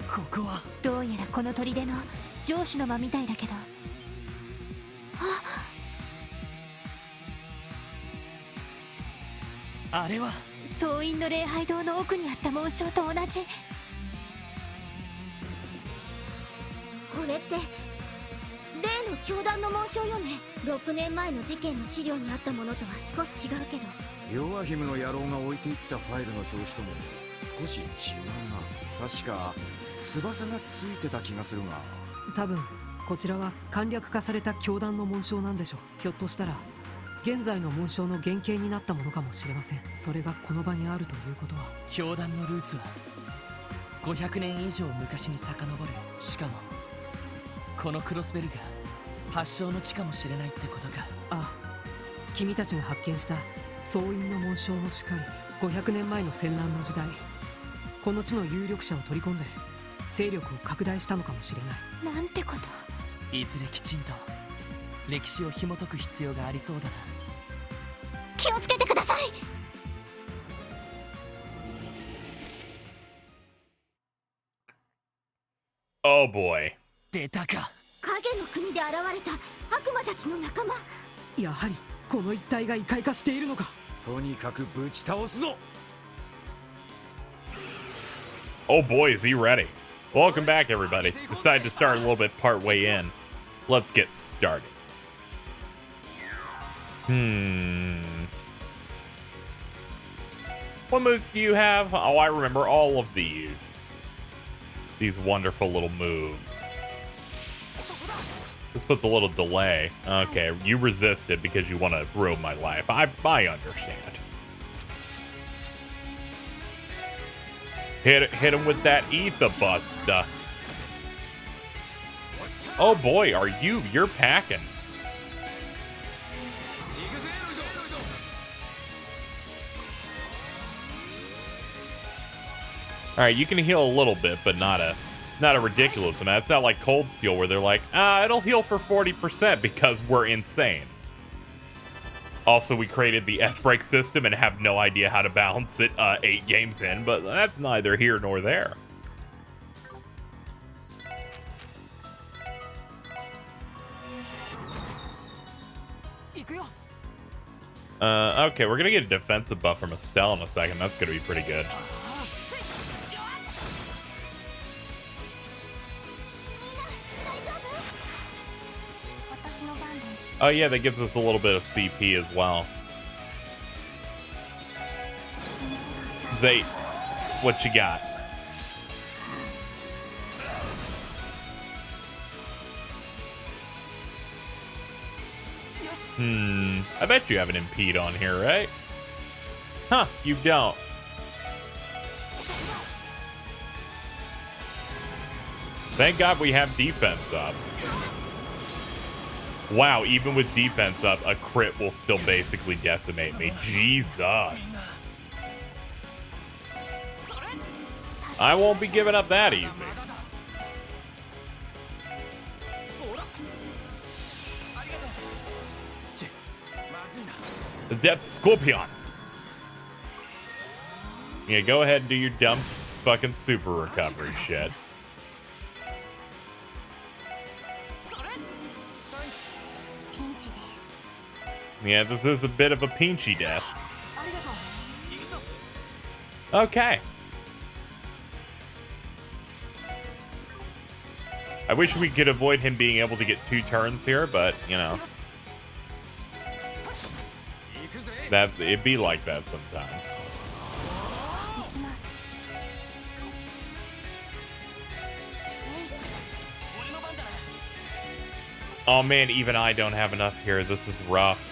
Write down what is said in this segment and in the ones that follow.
ここはどうやらこの砦の城主の間みたいだけど。あれは総院の礼拝堂の奥にあった紋章と同じ。これって例の教団の紋章よね。6年前の事件の資料にあったものとは少し違うけど。ヨアヒムの野郎が置いていったファイルの表紙とも少し違うな。確か翼がついてた気がするが。多分こちらは簡略化された教団の紋章なんでしょう。ひょっとしたら現在の紋章の原型になったものかもしれません。それがこの場にあるということは、教団のルーツは500年以上昔に遡る。しかもこのクロスベルが発祥の地かもしれないってことか。ああ、君たちが発見した総院の紋章もしかり、500年前の戦乱の時代、この地の有力者を取り込んで勢力を拡大したのかもしれない。なんてこと。いずれきちんと歴史を紐解く必要がありそうだな。気をつけてください。Oh boy。出たか。影の国で現れた悪魔たちの仲間。やはりこの一帯が異界化しているのか。とにかくぶち倒すぞ。Oh boy, is he ready. Welcome back, everybody. Decided to start a little bit part way in. Let's get started. What moves do you have? Oh, I remember all of these. These wonderful little moves. This puts a little delay. Okay, you resisted because you want to ruin my life. I understand. Hit him with that ether buster. Oh boy, you're packing. All right, you can heal a little bit, but not a ridiculous amount. It's not like Cold Steel where they're like, it'll heal for 40% because we're insane. Also, we created the S-Break system and have no idea how to balance it 8 games in, but that's neither here nor there. Okay, we're gonna get a defensive buff from Estelle in a second. That's gonna be pretty good. Oh yeah, that gives us a little bit of CP as well. Zate, what you got? I bet you have an impede on here, right? Huh, you don't. Thank God we have defense up. Wow, even with defense up, a crit will still basically decimate me. Jesus. I won't be giving up that easy. The Death Scorpion. Yeah, go ahead and do your dumb fucking super recovery shit. Yeah, this is a bit of a pinchy death. Okay. I wish we could avoid him being able to get 2 turns here, but, you know. It'd be like that sometimes. Oh man, even I don't have enough here. This is rough.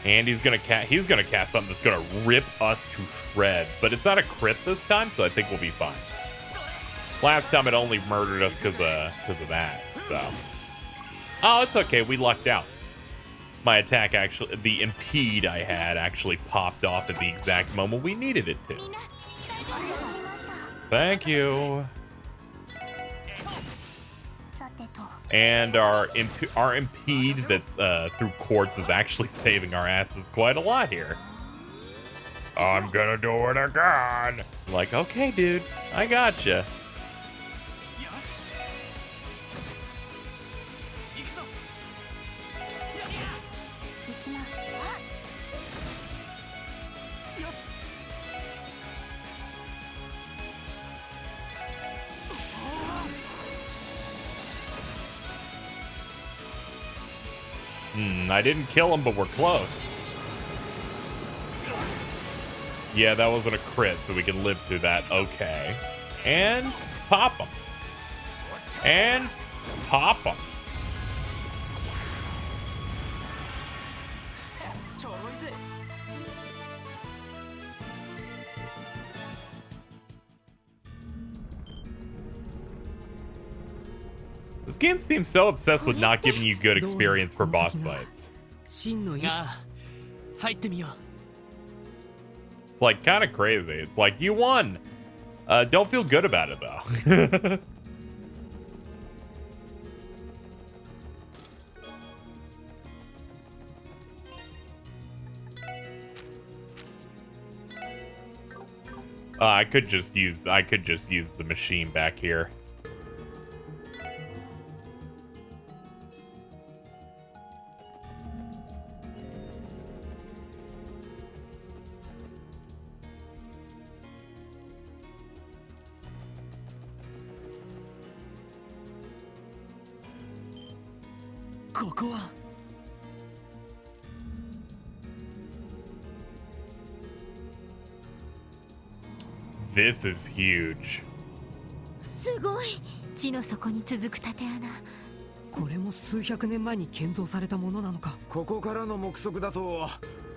And he's gonna cast something that's gonna rip us to shreds, but it's not a crit this time, so I think we'll be fine. Last time it only murdered us because of that. So, oh, it's okay. We lucked out. My attack actually, the impede I had actually popped off at the exact moment we needed it to. Thank you. And our impede that's through quartz is actually saving our asses quite a lot here. I'm gonna do it again. Like, okay, dude, I gotcha. I didn't kill him, but we're close. Yeah, that wasn't a crit, so we can live through that. Okay. And pop him. And pop him. This game seems so obsessed with not giving you good experience for boss fights. 真の意味 入ってみよう。 It's like kind of crazy. It's like you won. Don't feel good about it though. I could just use the machine back here. This is huge. すごい。地の底に続く縦穴。これも数百年前に建造されたものなのか。ここからの目測だと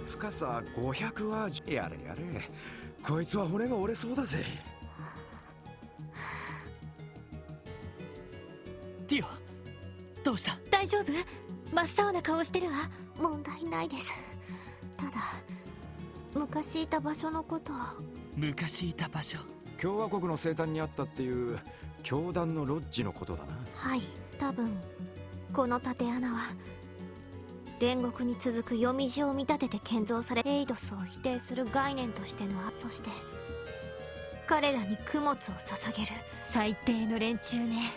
深さ500はやれやれ。こいつは骨が折れそうだぜ。ティオ、どうした？大丈夫？真っ青な顔してるわ。問題ないです。ただ昔いた場所のことを。昔いた場所。共和国の西端にあったっていう教団のロッジのことだな。はい、多分この縦穴は煉獄に続く読み字を見立てて建造され、エイドスを否定する概念としてのそして彼らに供物を捧げる。最低の連中ね。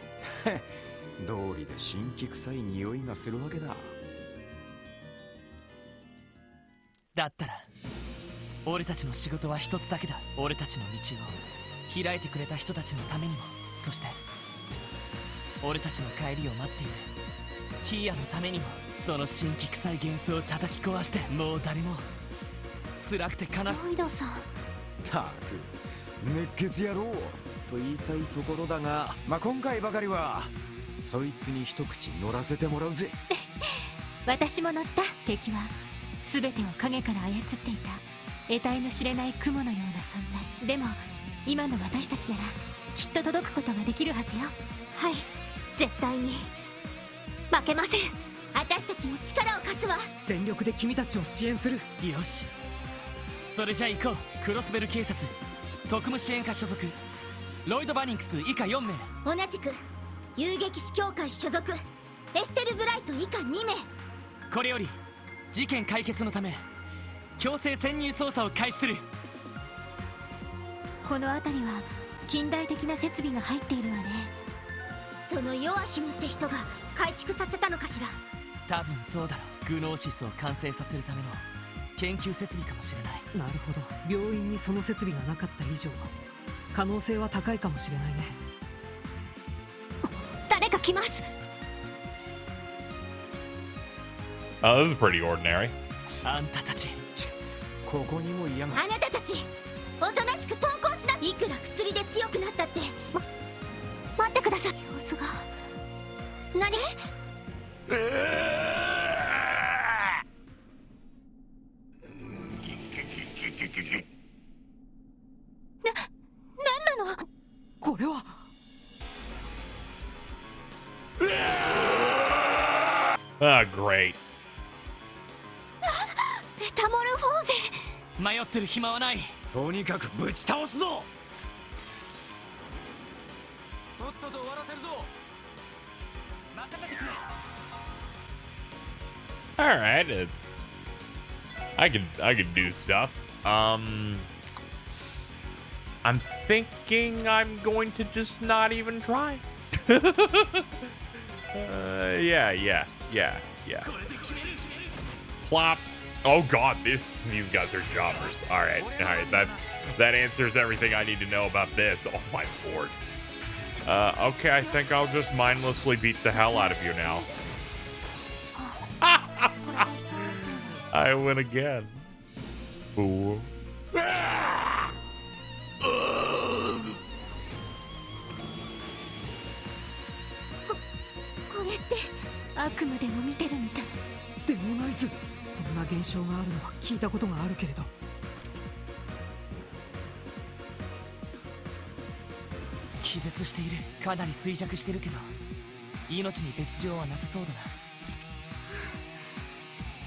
道理で神気臭い匂いがするわけだ。だったら俺たちの仕事は一つだけだ。俺たちの道を開いてくれた人たちのためにも、そして俺たちの帰りを待っているヒーヤのためにも、その神気臭い幻想を叩き壊して、もう誰も辛くて悲しい。ロイドさん。たく熱血野郎と言いたいところだが、まあ、今回ばかりはそいつに一口乗らせてもらうぜ。私も乗った。敵は全てを影から操っていた得体の知れない雲のような存在。でも今の私たちならきっと届くことができるはずよ。はい、絶対に負けません。私たちも力を貸すわ。全力で君たちを支援する。よし、それじゃあ行こう。クロスベル警察特務支援課所属ロイド・バニンクス以下4名。同じく遊撃士協会所属エステル・ブライト以下2名。これより事件解決のため強制潜入捜査を開始する。この辺りは近代的な設備が入っているわね。そのヨアヒムって人が改築させたのかしら。多分そうだろう。グノーシスを完成させるための研究設備かもしれない。なるほど。病院にその設備がなかった以上可能性は高いかもしれないね。誰か来ます。Oh, this is pretty ordinary. あんたたち、ここにも嫌が。あなたたちおとなしく投降しな。いくら薬で強くなったって。待ってください。様子が何？何なの？これはGreat. メタモルフォーゼ。迷ってる暇はない。とにかくぶち倒すぞ。とっとと終わらせるぞ。任せてくれ。 All right. I could do stuff. I'm thinking I'm going to just not even try. Yeah. Plop. Oh god, these guys are jobbers. All right. That answers everything I need to know about this. Oh my lord. Okay, I think I'll just mindlessly beat the hell out of you now. I win again. Fool. これって悪夢でも見てるみたい。でもないず、そんな現象があるのは聞いたことがあるけれど。気絶している。かなり衰弱してるけど命に別状はなさそうだ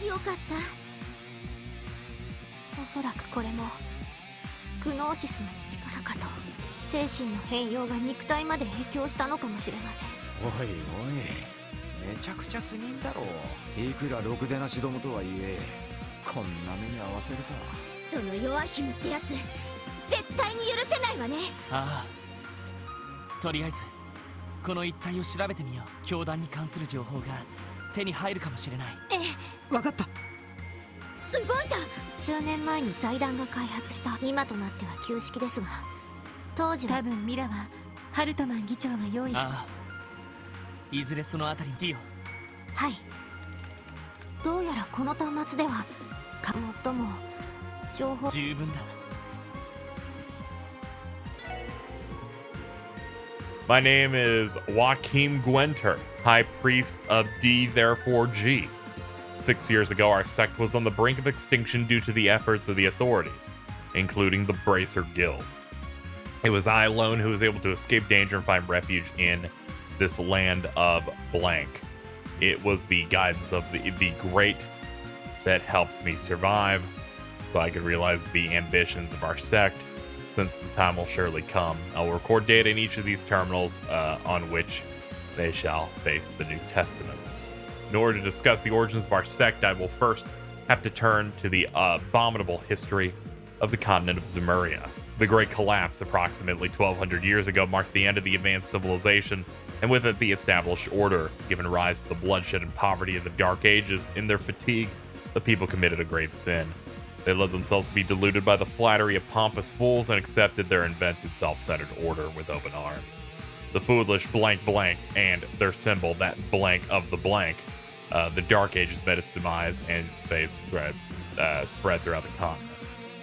な。よかった。おそらくこれもグノーシスの力かと。精神の変容が肉体まで影響したのかもしれません。おいおい、めちゃくちゃすぎんだろう。いくらろくでなしどもとはいえ、こんな目に遭わせるとは。その弱姫ってやつ絶対に許せないわね。ああ、とりあえずこの一帯を調べてみよう。教団に関する情報が手に入るかもしれない。ええ、わかった。動いた。数年前に財団が開発した、今となっては旧式ですが、当時は多分ミラはハルトマン議長が用意した。ああ、いずれそのあたりに。ティオ、はい。どうやらこの端末では最も情報。十分だ。 My name is Joachim Gwenter, High Priest of D, therefore G. 6 years ago, our sect was on the brink of extinction due to the efforts of the authorities, including the Bracer Guild. It was I alone who was able to escape danger and find refuge in this land of blank. It was the guidance of the great that helped me survive, so I could realize the ambitions of our sect. Since the time will surely come, I will record data in each of these terminals on which they shall face the New Testaments. In order to discuss the origins of our sect, I will first have to turn to the abominable history of the continent of Zemuria. The Great Collapse, approximately 1,200 years ago, marked the end of the advanced civilization, and with it the established order, giving rise to the bloodshed and poverty of the Dark Ages. In their fatigue, the people committed a grave sin. They let themselves be deluded by the flattery of pompous fools and accepted their invented self-centered order with open arms. The foolish blank blank and their symbol, that blank of the blank, the Dark Ages met its demise and its fate spread throughout the continent.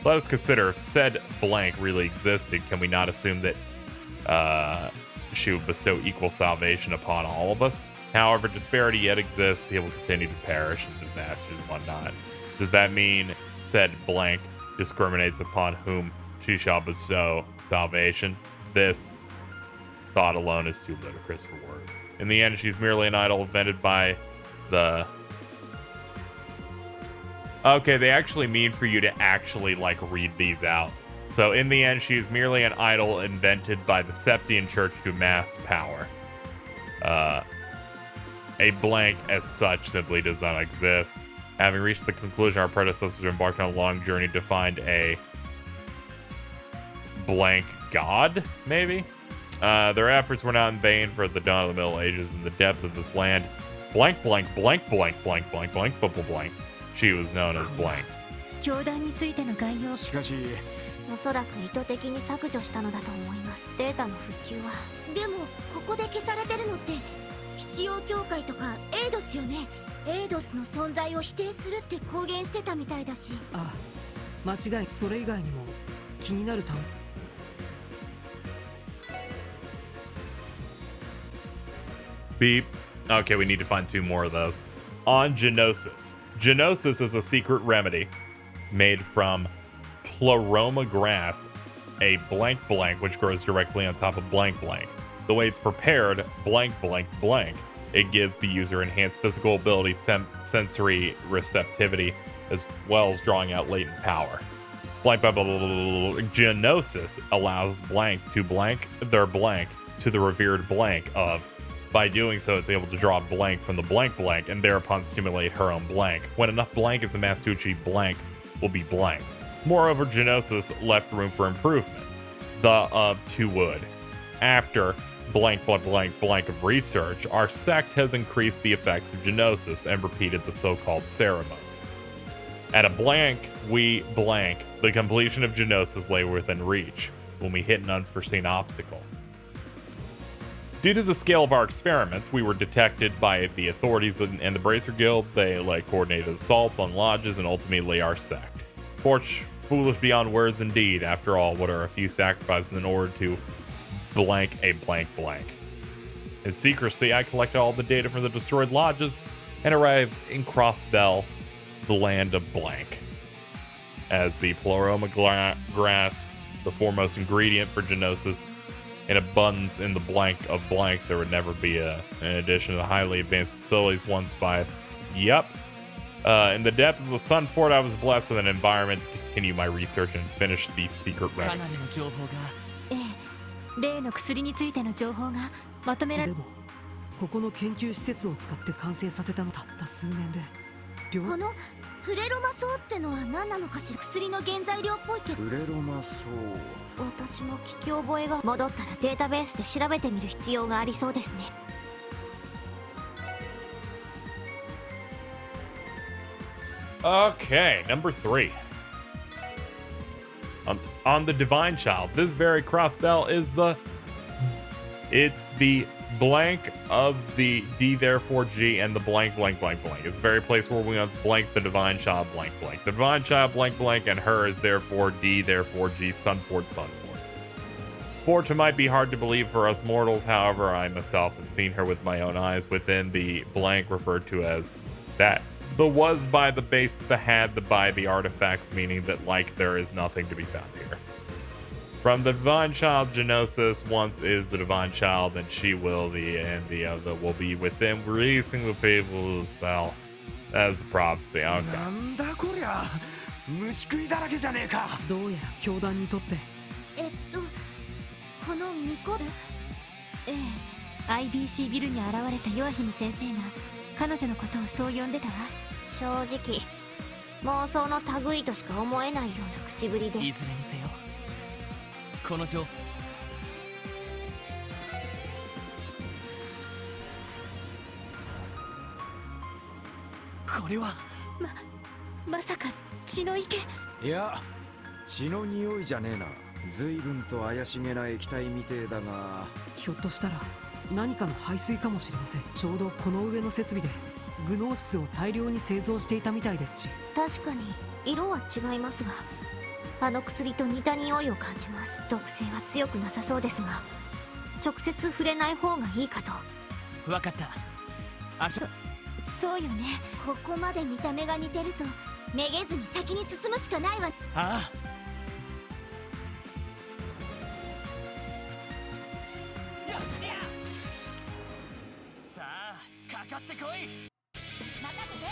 Let us consider if said blank really existed. Can we not assume that she would bestow equal salvation upon all of us? However, disparity yet exists. People continue to perish in disasters and whatnot. Does that mean said blank discriminates upon whom she shall bestow salvation? This thought alone is too ludicrous for words. In the end, she's merely an idol invented by the... Okay, they actually mean for you to actually, like, read these out. So, in the end, she's merely an idol invented by the Septian Church to amass power. A blank as such simply does not exist. Having reached the conclusion, our predecessors embarked on a long journey to find a blank god, maybe? Their efforts were not in vain, for at the dawn of the Middle Ages, in the depths of this land, blank, blank, blank, blank, blank, blank, blank, blank, blank, blank. She was known as blank. 教団についての概要。しかし、おそらく意図的に削除したのだと思います。データの復旧は。でもここで消されてるのって必要協会とかエイドスよね。エイドスの存在を否定するって公言してたみたいだし。ああ、間違い。それ以外にも気になる単。Beep. Okay, we need to find 2 more of those. On Genosis. Genosis is a secret remedy made from pleroma grass, a blank blank, which grows directly on top of blank blank. The way it's prepared, blank blank blank, it gives the user enhanced physical ability, sensory receptivity, as well as drawing out latent power. Blank blah, blah, blah, blah, blah. Genosis allows blank to blank their blank to the revered blank of. By doing so, it's able to draw blank from the blank blank and thereupon stimulate her own blank. When enough blank is amassed to achieve blank, will be blank. Moreover, Genosis left room for improvement. To wood. After blank blank blank blank of research, our sect has increased the effects of Genosis and repeated the so-called ceremonies. At a blank, we blank. The completion of Genosis lay within reach when we hit an unforeseen obstacle. Due to the scale of our experiments, we were detected by the authorities and the Bracer Guild. They coordinated assaults on lodges and ultimately our sect. Foolish beyond words indeed. After all, what are a few sacrifices in order to blank a blank blank? In secrecy, I collected all the data from the destroyed lodges and arrived in Crossbell, the land of blank. As the Pleroma grass, the foremost ingredient for genosis, in abundance in the blank of blank, there would never be an addition to the highly advanced facilities once by. Yep. In the depths of the Sun Fort, I was blessed with an environment to continue my research and finish the secret か remedy. なりの情報がええ、例の薬についての情報がまとめられでもここの研究施設を使って完成させたのたった数年で両このフレロマソウってのは何なのかしら。薬の原材料っぽいけど、フレロマソ私も聞き覚えが。戻ったらデータベースで調べてみる必要がありそうですね。 Okay, number 3. On the Divine Child, this very crossbell is it's the blank of the D therefore G and the blank blank blank blank. It's the very place where we once blank the Divine Child blank blank. The Divine Child blank blank and her is therefore D therefore G Sunfort Sunfort. Fortune might be hard to believe for us mortals, however, I myself have seen her with my own eyes within the blank referred to as that. The was by the base, the had, the by the artifacts, meaning that like there is nothing to be found here. From the Divine Child, Genosis once is the Divine Child, and she will be, and the other will be within, releasing the people as well. That's the prophecy. Okay. なんだこりゃ虫食いだらけじゃねえか。どうやら教団にとってこの巫女。ええ、IBC ビルに現れたヨアヒム先生が彼女のことをそう呼んでたわ。正直妄想の類としか思えないような口ぶりでいしずれにせよこの情これはまさか血の池。いや血の匂いじゃねえな。随分と怪しげな液体みてえだが、ひょっとしたら何かの排水かもしれません。ちょうどこの上の設備でグノーシスを大量に製造していたみたいですし。確かに色は違いますが、あの薬と似た匂いを感じます。毒性は強くなさそうですが、直接触れない方がいいかと。分かった。足そうよね。ここまで見た目が似てるとめげずに先に進むしかないわ。ああさあかかってこい。任せて。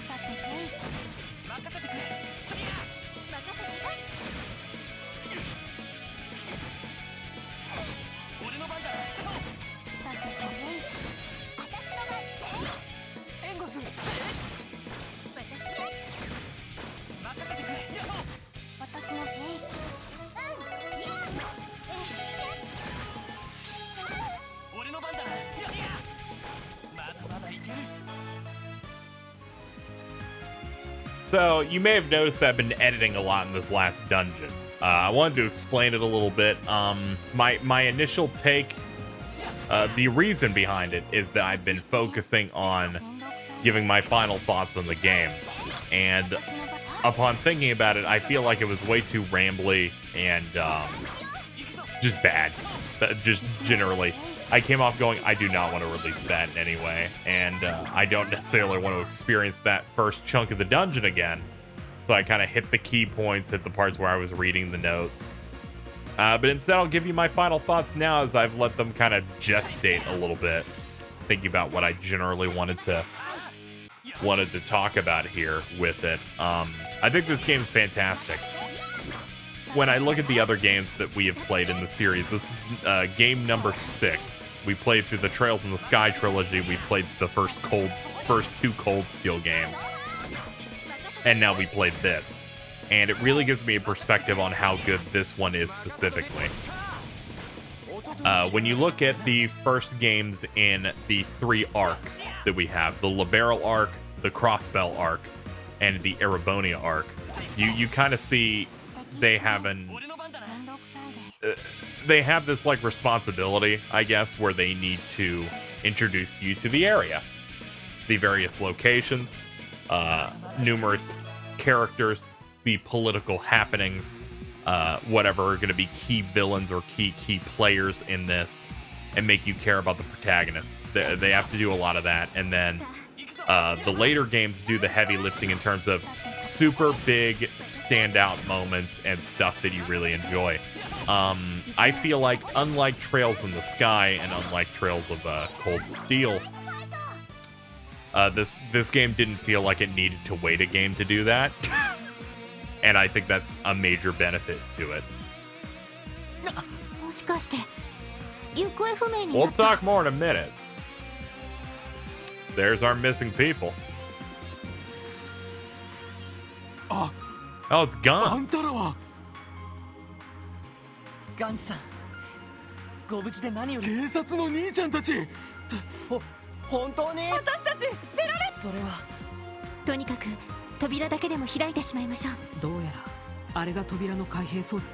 さてて任せてくれ。任せて。俺の番だ。さてて私の番。援護する。私任せてくれ。私の俺の番だ。まだまだいける。 So, you may have noticed that I've been editing a lot in this last dungeon. I wanted to explain it a little bit. My initial take, the reason behind it is that I've been focusing on giving my final thoughts on the game. And upon thinking about it, I feel like it was way too rambly and just bad. Just generally. I came off going, I do not want to release that in any way. And I don't necessarily want to experience that first chunk of the dungeon again. So I kind of hit the key points, hit the parts where I was reading the notes. But instead, I'll give you my final thoughts now as I've let them kind of gestate a little bit. Thinking about what I generally wanted to talk about here with it. I think this game's fantastic. When I look at the other games that we have played in the series, this is game number 6. We played through the Trails in the Sky trilogy. We played the first two Cold Steel games. And now we played this. And it really gives me a perspective on how good this one is specifically. When you look at the first games in the 3 arcs that we have, the Liberal arc, the Crossbell arc, and the Erebonia arc, you kind of see they have an they have this like responsibility, I guess, where they need to introduce you to the area, the various locations, numerous characters, the political happenings, whatever are going to be key villains or key players in this, and make you care about the protagonists. They have to do a lot of that, and then the later games do the heavy lifting in terms of super big standout moments and stuff that you really enjoy. I feel like, unlike Trails in the Sky and unlike Trails of Cold Steel, this game didn't feel like it needed to wait a game to do that. And I think that's a major benefit to it. もしかして行方不明にな We'll った talk more in a minute. There's our missing people. Oh, it's あ gone. んたらはガンチさんご無事で何より警察の兄ちゃんたち本当に私たち出られそれはとにかく扉だけでも開いてしまいましょう。どうやらあれが扉の開閉装置。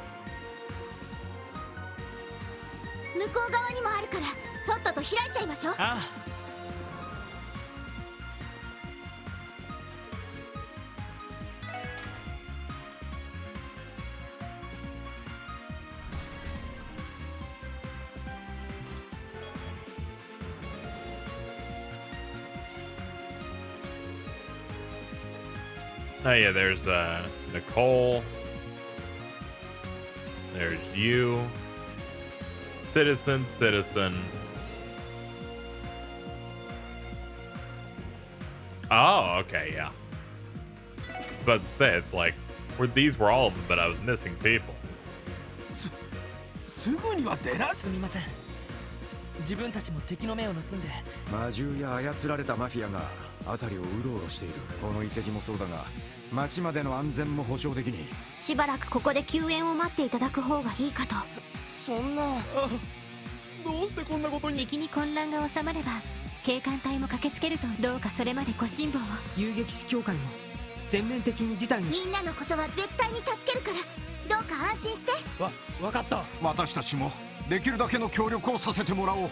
向こう側にもあるからとっとと開いちゃいましょう。ああ Oh yeah, there's Nicole. There's you. Citizen. Oh, okay, yeah. But to say, it's like, these were all of them, but I was missing people. すぐには出らすみません自分たちも敵の目を盗んで魔獣や操られたマフィアが辺りをうろうろしている。この遺跡もそうだが、町までの安全も保証できに。しばらくここで救援を待っていただく方がいいかと。そんなどうしてこんなことにじきに混乱が収まれば警官隊も駆けつけると、どうかそれまでご辛抱を。遊撃士協会も全面的に事態のみんなのことは絶対に助けるからどうか安心して。わかった。私たちもできるだけの協力をさせてもらおう。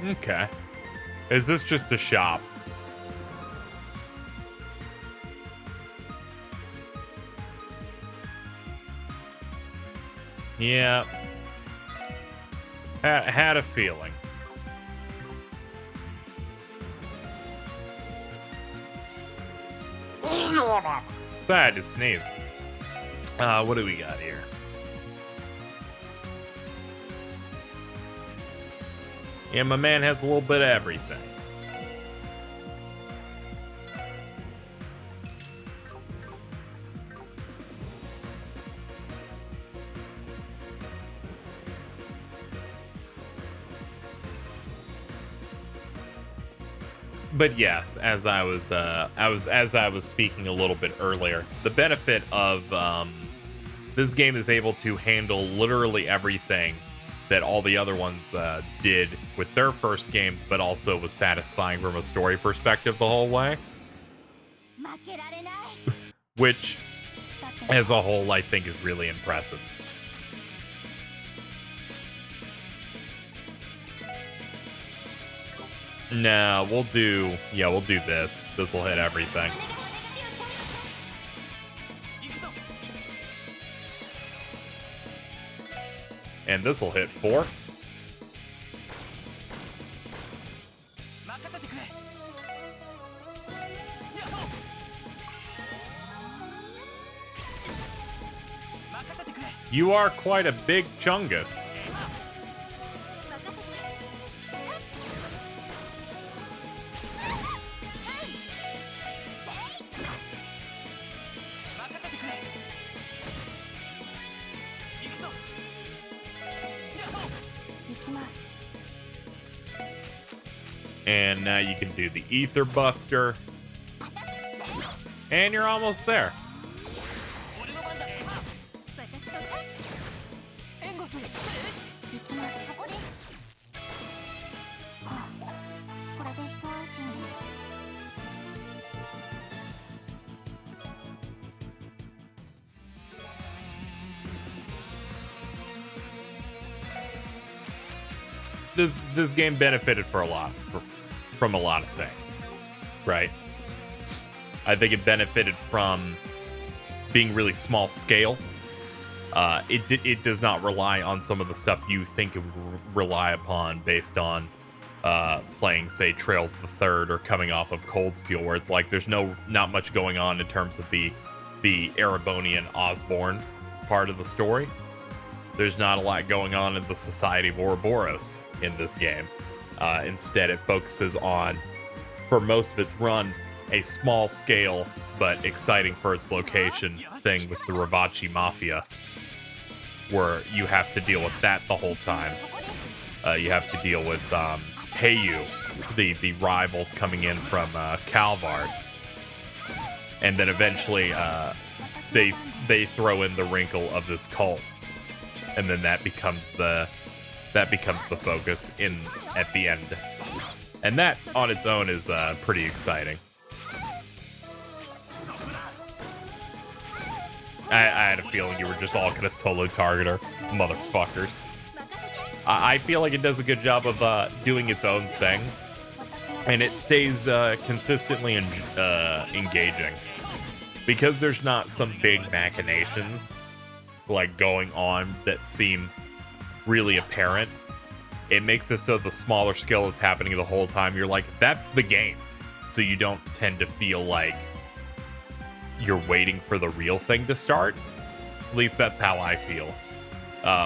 Okay. Is this just a shop? Yeah. Had a feeling. Bad to sneeze. What do we got here? Yeah, my man has a little bit of everything. But yes, as I was speaking a little bit earlier, the benefit of this game is able to handle literally everything that all the other ones did with their first games, but also was satisfying from a story perspective the whole way. Which, as a whole, I think is really impressive. No, we'll do this. This will hit everything. And this will hit 4. You are quite a big chungus. And now you can do the Ether Buster. And you're almost there. 行きます。そこです。あ、これで一安心です。This game benefited from a lot of things, right? I think it benefited from being really small scale. It does not rely on some of the stuff you think it would rely upon based on playing, say, Trails the Third or coming off of Cold Steel, where it's like there's not much going on in terms of the Erebonian Osborne part of the story. There's not a lot going on in the Society of Ouroboros in this game. Instead, it focuses on, for most of its run, a small scale but exciting for its location thing with the Ravachi Mafia, where you have to deal with that the whole time. You have to deal with Heiyu, the rivals coming in from Calvard, and then eventually they throw in the wrinkle of this cult, and then that becomes the focus at the end, and that on its own is pretty exciting. I had a feeling you were just all gonna solo target her, motherfuckers. I feel like it does a good job of doing its own thing, and it stays consistently engaging. Because there's not some big machinations like going on that seem really apparent, it makes it so the smaller skill is happening the whole time. You're like, that's the game. So you don't tend to feel like you're waiting for the real thing to start. At least that's how I feel.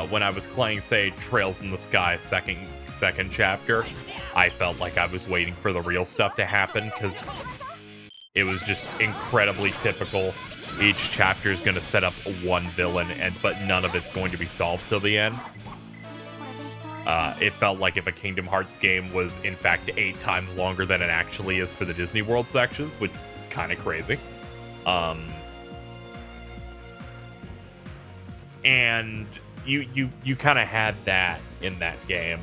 When I was playing, say, Trails in the Sky second chapter, I felt like I was waiting for the real stuff to happen because it was just incredibly typical. Each chapter is going to set up one villain, but none of it's going to be solved till the end. It felt like if a Kingdom Hearts game was, in fact, 8 times longer than it actually is for the Disney World sections, which is kind of crazy. And you kind of had that in that game,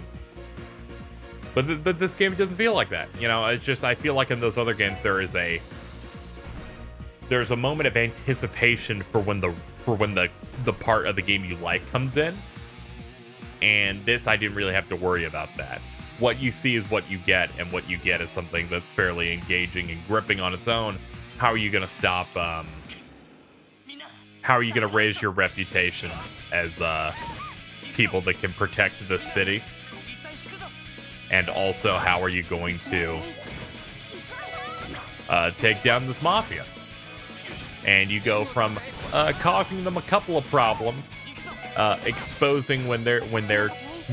but this game doesn't feel like that. You know, it's just, I feel like in those other games there's a moment of anticipation for when the part of the game you like comes in, and this I didn't really have to worry about that. What you see is what you get, and what you get is something that's fairly engaging and gripping on its own. How are you going to stop how are you going to raise your reputation as people that can protect the city? And also, how are you going to take down this mafia? And you go from causing them a couple of problems, exposing when they're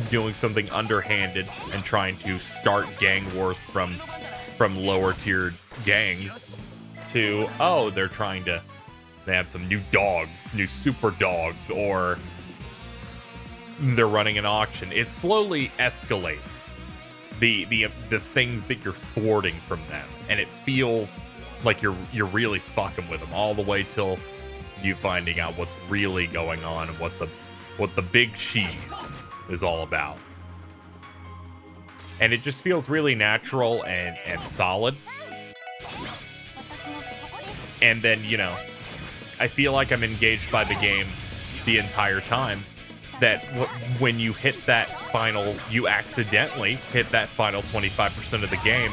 doing something underhanded and trying to start gang wars from lower tiered gangs, to, oh, they have some new dogs, new super dogs, or they're running an auction. It slowly escalates the things that you're thwarting from them, and it feels like you're really fucking with them all the way till you finding out what's really going on and what the big cheese is all about. And it just feels really natural and solid. And then, you know, I feel like I'm engaged by the game the entire time. That when you hit that you accidentally hit that final 25% of the game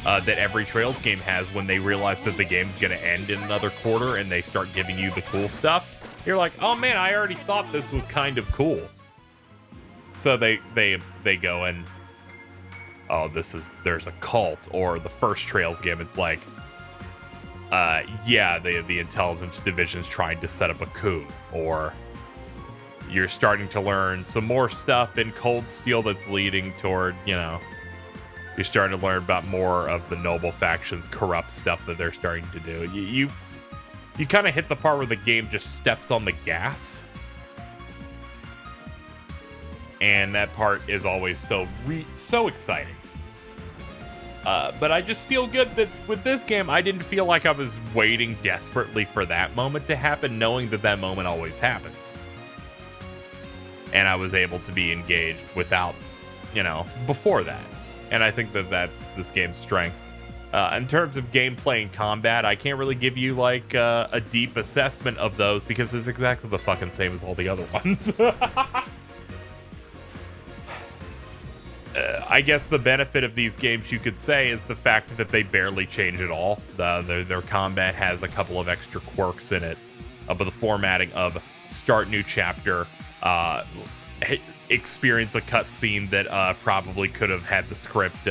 that every Trails game has, when they realize that the game's going to end in another quarter and they start giving you the cool stuff, you're like, oh man, I already thought this was kind of cool. So they go and, oh, there's a cult. Or the first Trails game, it's like, yeah, the intelligence division's trying to set up a coup. Or you're starting to learn some more stuff in Cold Steel that's leading toward, you know, you're starting to learn about more of the noble faction's corrupt stuff that they're starting to do. You kind of hit the part where the game just steps on the gas. And that part is always so exciting. But I just feel good that with this game, I didn't feel like I was waiting desperately for that moment to happen, knowing that that moment always happens. And I was able to be engaged without, before that. And I think that that's this game's strength. In terms of gameplay and combat, I can't really give you like a deep assessment of those because it's exactly the fucking same as all the other ones. I guess the benefit of these games, you could say, is the fact that they barely change at all. Their combat has a couple of extra quirks in it, but the formatting of start new chapter, experience a cutscene that probably could have had the script,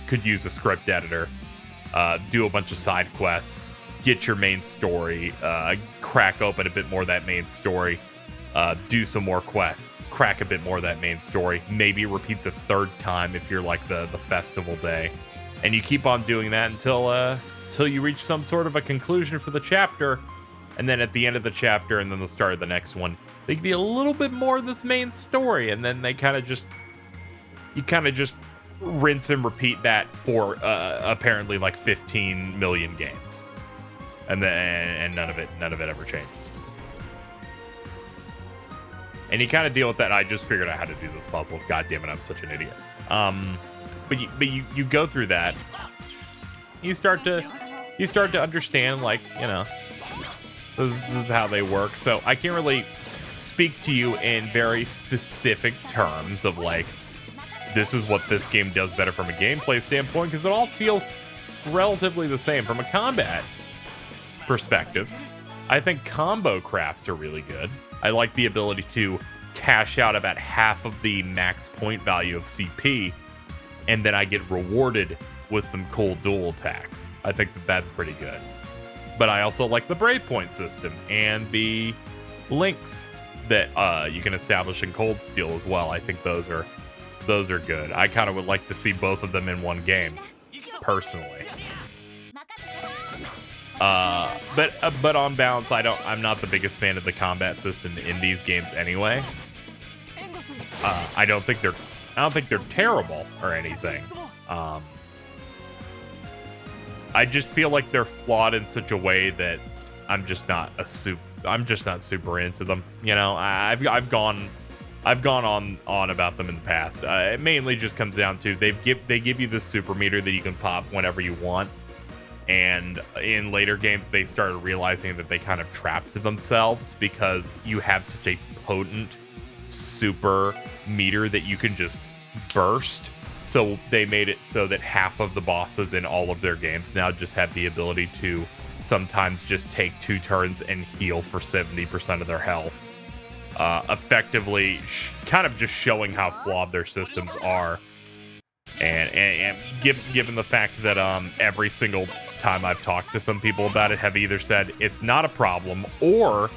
could use a script editor, do a bunch of side quests, get your main story, crack open a bit more of that main story, do some more quests, crack a bit more of that main story, maybe it repeats a third time if you're like the festival day, and you keep on doing that until you reach some sort of a conclusion for the chapter, and then at the end of the chapter and then the start of the next one, they give you a little bit more of this main story, and then you kind of just rinse and repeat that for apparently like 15 million games, and none of it ever changes. And you kind of deal with that. I just figured out how to do this puzzle. God damn it, I'm such an idiot. But you go through that. You start to understand, like, this is how they work. So I can't really speak to you in very specific terms of like, this is what this game does better from a gameplay standpoint, because it all feels relatively the same. From a combat perspective, I think combo crafts are really good. I like the ability to cash out about half of the max point value of CP, and then I get rewarded with some cool dual attacks. I think that that's pretty good. But I also like the Brave Point system and the links that you can establish in Cold Steel as well. I think those are good. I kind of would like to see both of them in one game, personally. But on balance, I'm not the biggest fan of the combat system in these games anyway. I don't think they're terrible or anything. I just feel like they're flawed in such a way that I'm just not super into them. I've gone on about them in the past. It mainly just comes down to they give you this super meter that you can pop whenever you want. And in later games, they started realizing that they kind of trapped themselves because you have such a potent super meter that you can just burst. So they made it so that half of the bosses in all of their games now just have the ability to sometimes just take 2 turns and heal for 70% of their health. Effectively kind of just showing how flawed their systems are. And given the fact that every single time I've talked to some people about it have either said it's not a problem or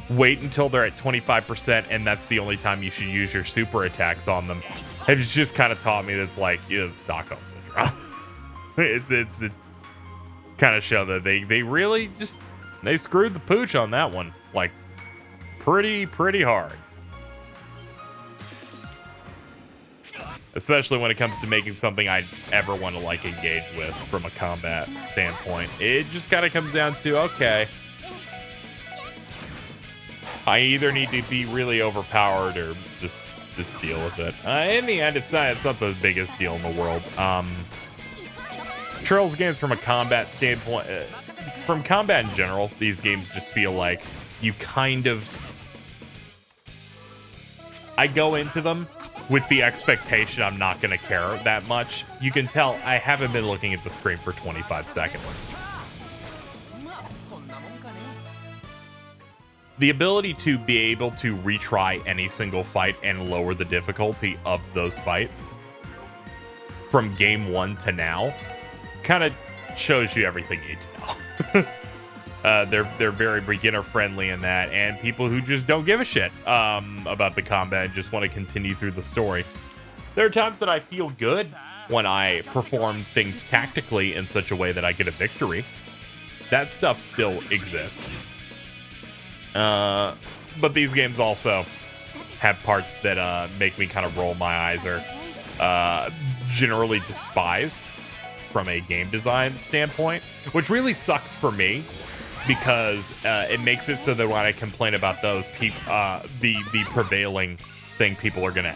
wait until they're at 25% and that's the only time you should use your super attacks on them, it's just kind of taught me that's like, Stockholm Syndrome. it's kind of show that they really just they screwed the pooch on that one, like pretty hard. Especially when it comes to making something I'd ever want to like engage with from a combat standpoint. It just kind of comes down to, okay, I either need to be really overpowered or just deal with it. In the end, it's not the biggest deal in the world. Turtles games from a combat standpoint, from combat in general, these games just feel like you kind of, I go into them with the expectation I'm not going to care that much. You can tell I haven't been looking at the screen for 25 seconds. The ability to be able to retry any single fight and lower the difficulty of those fights from game 1 to now kind of shows you everything you need to know. They're very beginner friendly in that, and people who just don't give a shit about the combat and just want to continue through the story. There are times that I feel good when I perform things tactically in such a way that I get a victory. That stuff still exists. But these games also have parts that make me kind of roll my eyes or generally despised from a game design standpoint, which really sucks for me because it makes it so that when I complain about those people, the prevailing thing people are gonna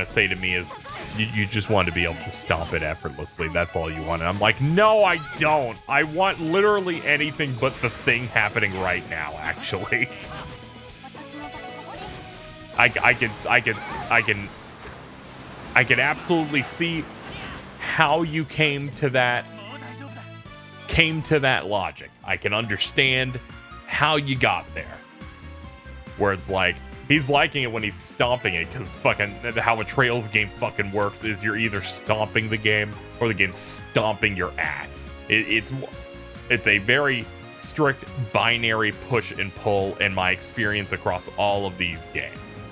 say to me is, you just want to be able to stomp it effortlessly. That's all you want. And I'm like, no, I don't. I want literally anything but the thing happening right now. Actually, I can absolutely see how you came to that logic. I can understand how you got there. Where it's like, he's liking it when he's stomping it, because fucking how a Trails game fucking works is you're either stomping the game or the game's stomping your ass. It's a very strict binary push and pull in my experience across all of these games.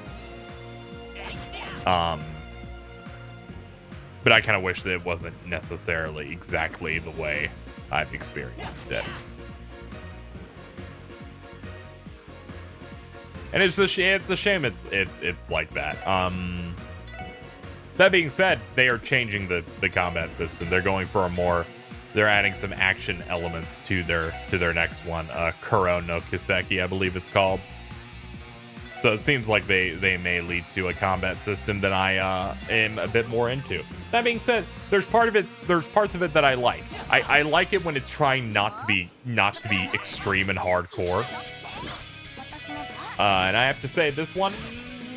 But I kind of wish that it wasn't necessarily exactly the way I've experienced it. And it's a shame it's like that. That being said, they are changing the combat system. They're going for they're adding some action elements to their next one, Kuro no Kiseki, I believe it's called. So it seems like they may lead to a combat system that I am a bit more into. That being said, there's parts of it that I like. I like it when it's trying not to be extreme and hardcore. And I have to say, this one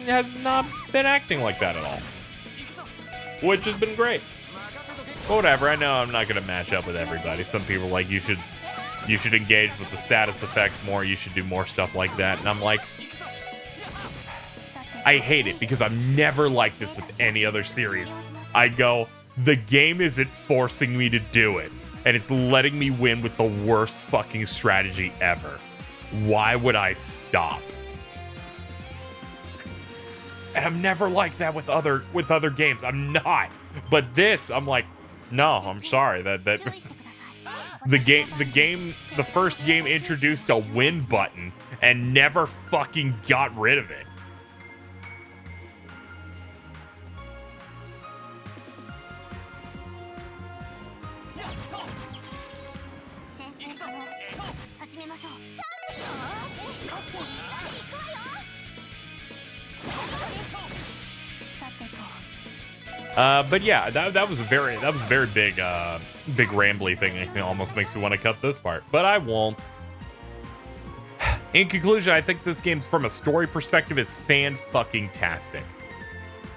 has not been acting like that at all, which has been great. But whatever, I know I'm not going to match up with everybody. Some people are like, you should engage with the status effects more, you should do more stuff like that. And I'm like, I hate it because I've never liked this with any other series. I go, the game isn't forcing me to do it, and it's letting me win with the worst fucking strategy ever. Why would I stop? And I'm never like that with other games. I'm not. But this, I'm like, no, I'm sorry. That the first game introduced a win button and never fucking got rid of it. But yeah, that was a very big rambly thing. It almost makes me want to cut this part, but I won't. In conclusion, I think this game, from a story perspective, is fan-fucking-tastic.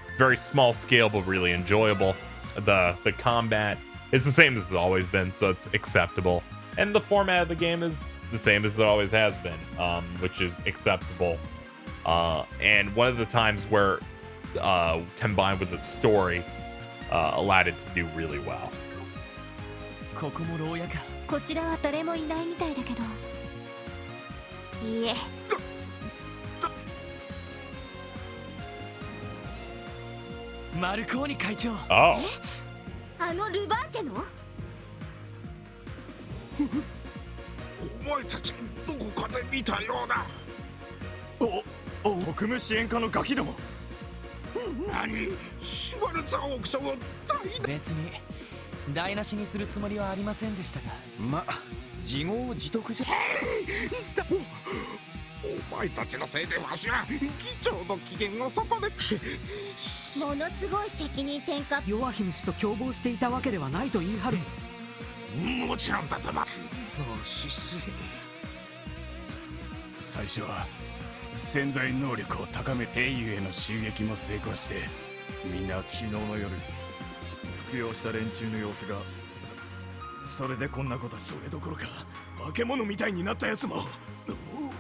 It's very small scale, but really enjoyable. The combat is the same as it's always been, so it's acceptable. And the format of the game is the same as it always has been, which is acceptable. And one of the times where combined with the story, allowed it to do really well. ここも牢屋か。こちらは誰もいないみたいだけど。いいえ。マルコーニ会長。Oh. あのルバーチェの？お前たちどこかで見たようだ。特務支援課のガキども。何？シュワルツァーオークションを別に台無しにするつもりはありませんでしたが。ま、自業自得じゃ。お前たちのせいでわしは議長の機嫌を損ね。ものすごい責任転嫁。弱姫氏と共謀していたわけではないと言い張る。もちろんだとま。最初は潜在能力を高め、英雄への襲撃も成功して、みんな昨日の夜服用した連中の様子が、それでこんなこと。それどころか化け物みたいになったやつも。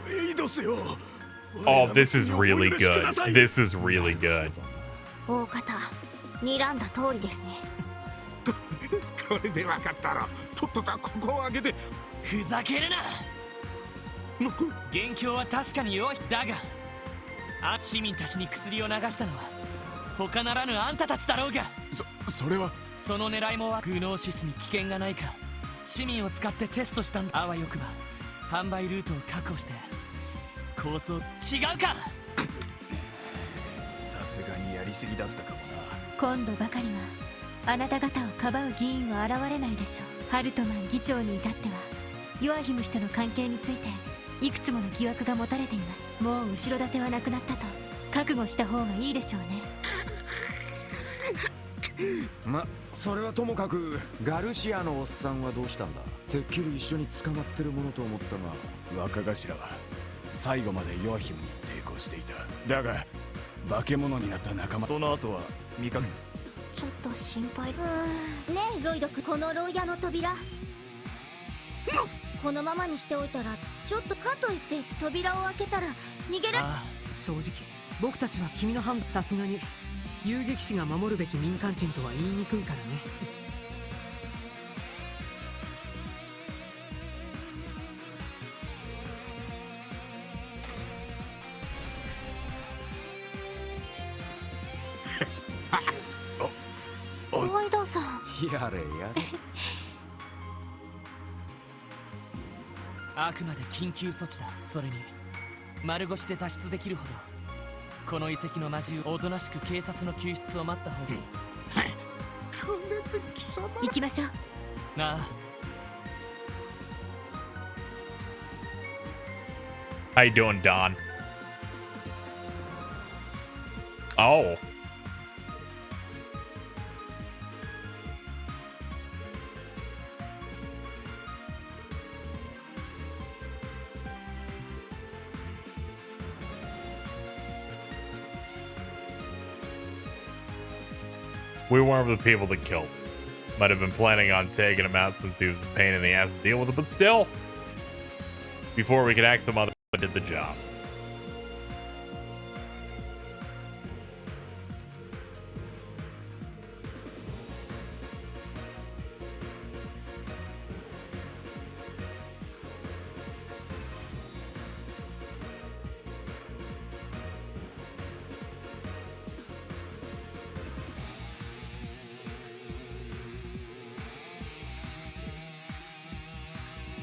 エイドスよ。Oh, this is really good. This is really good. 大方睨んだ通りですね。これで分かったろ。とっととここを上げて。ふざけるな。元凶は確かに弱いだが、市民たちに薬を流したのは他ならぬあんたたちだろうが。それはその狙いもグノーシスに危険がないか市民を使ってテストしたんだ。あわよくば販売ルートを確保して構想。違うか。さすがにやりすぎだったかもな。今度ばかりはあなた方をかばう議員は現れないでしょう。ハルトマン議長に至ってはヨアヒム氏との関係についていくつもの疑惑が持たれています。もう後ろ盾はなくなったと覚悟した方がいいでしょうね。ま、それはともかくガルシアのおっさんはどうしたんだ。てっきり一緒に捕まってるものと思ったが。若頭は最後までヨアヒムに抵抗していた。だが化け物になった仲間、その後は見かけ、ちょっと心配。ねえロイド君、この牢屋の扉このままにしておいたらちょっと、かといって扉を開けたら逃げられ。正直僕たちは君の判断、さすがに遊撃士が守るべき民間人とは言いにくいからね。ロイドさん、やれやれ。あくまで緊急措置だ。それに丸腰で脱出できるほどこの遺跡の魔獣、おとなしく警察の救出を待った方がいい。これで貴様。行きましょう。なあ。How you doing, Don? Oh. We weren't the people that killed him. Might have been planning on taking him out since he was a pain in the ass to deal with, but still, before we could act, some other did the job.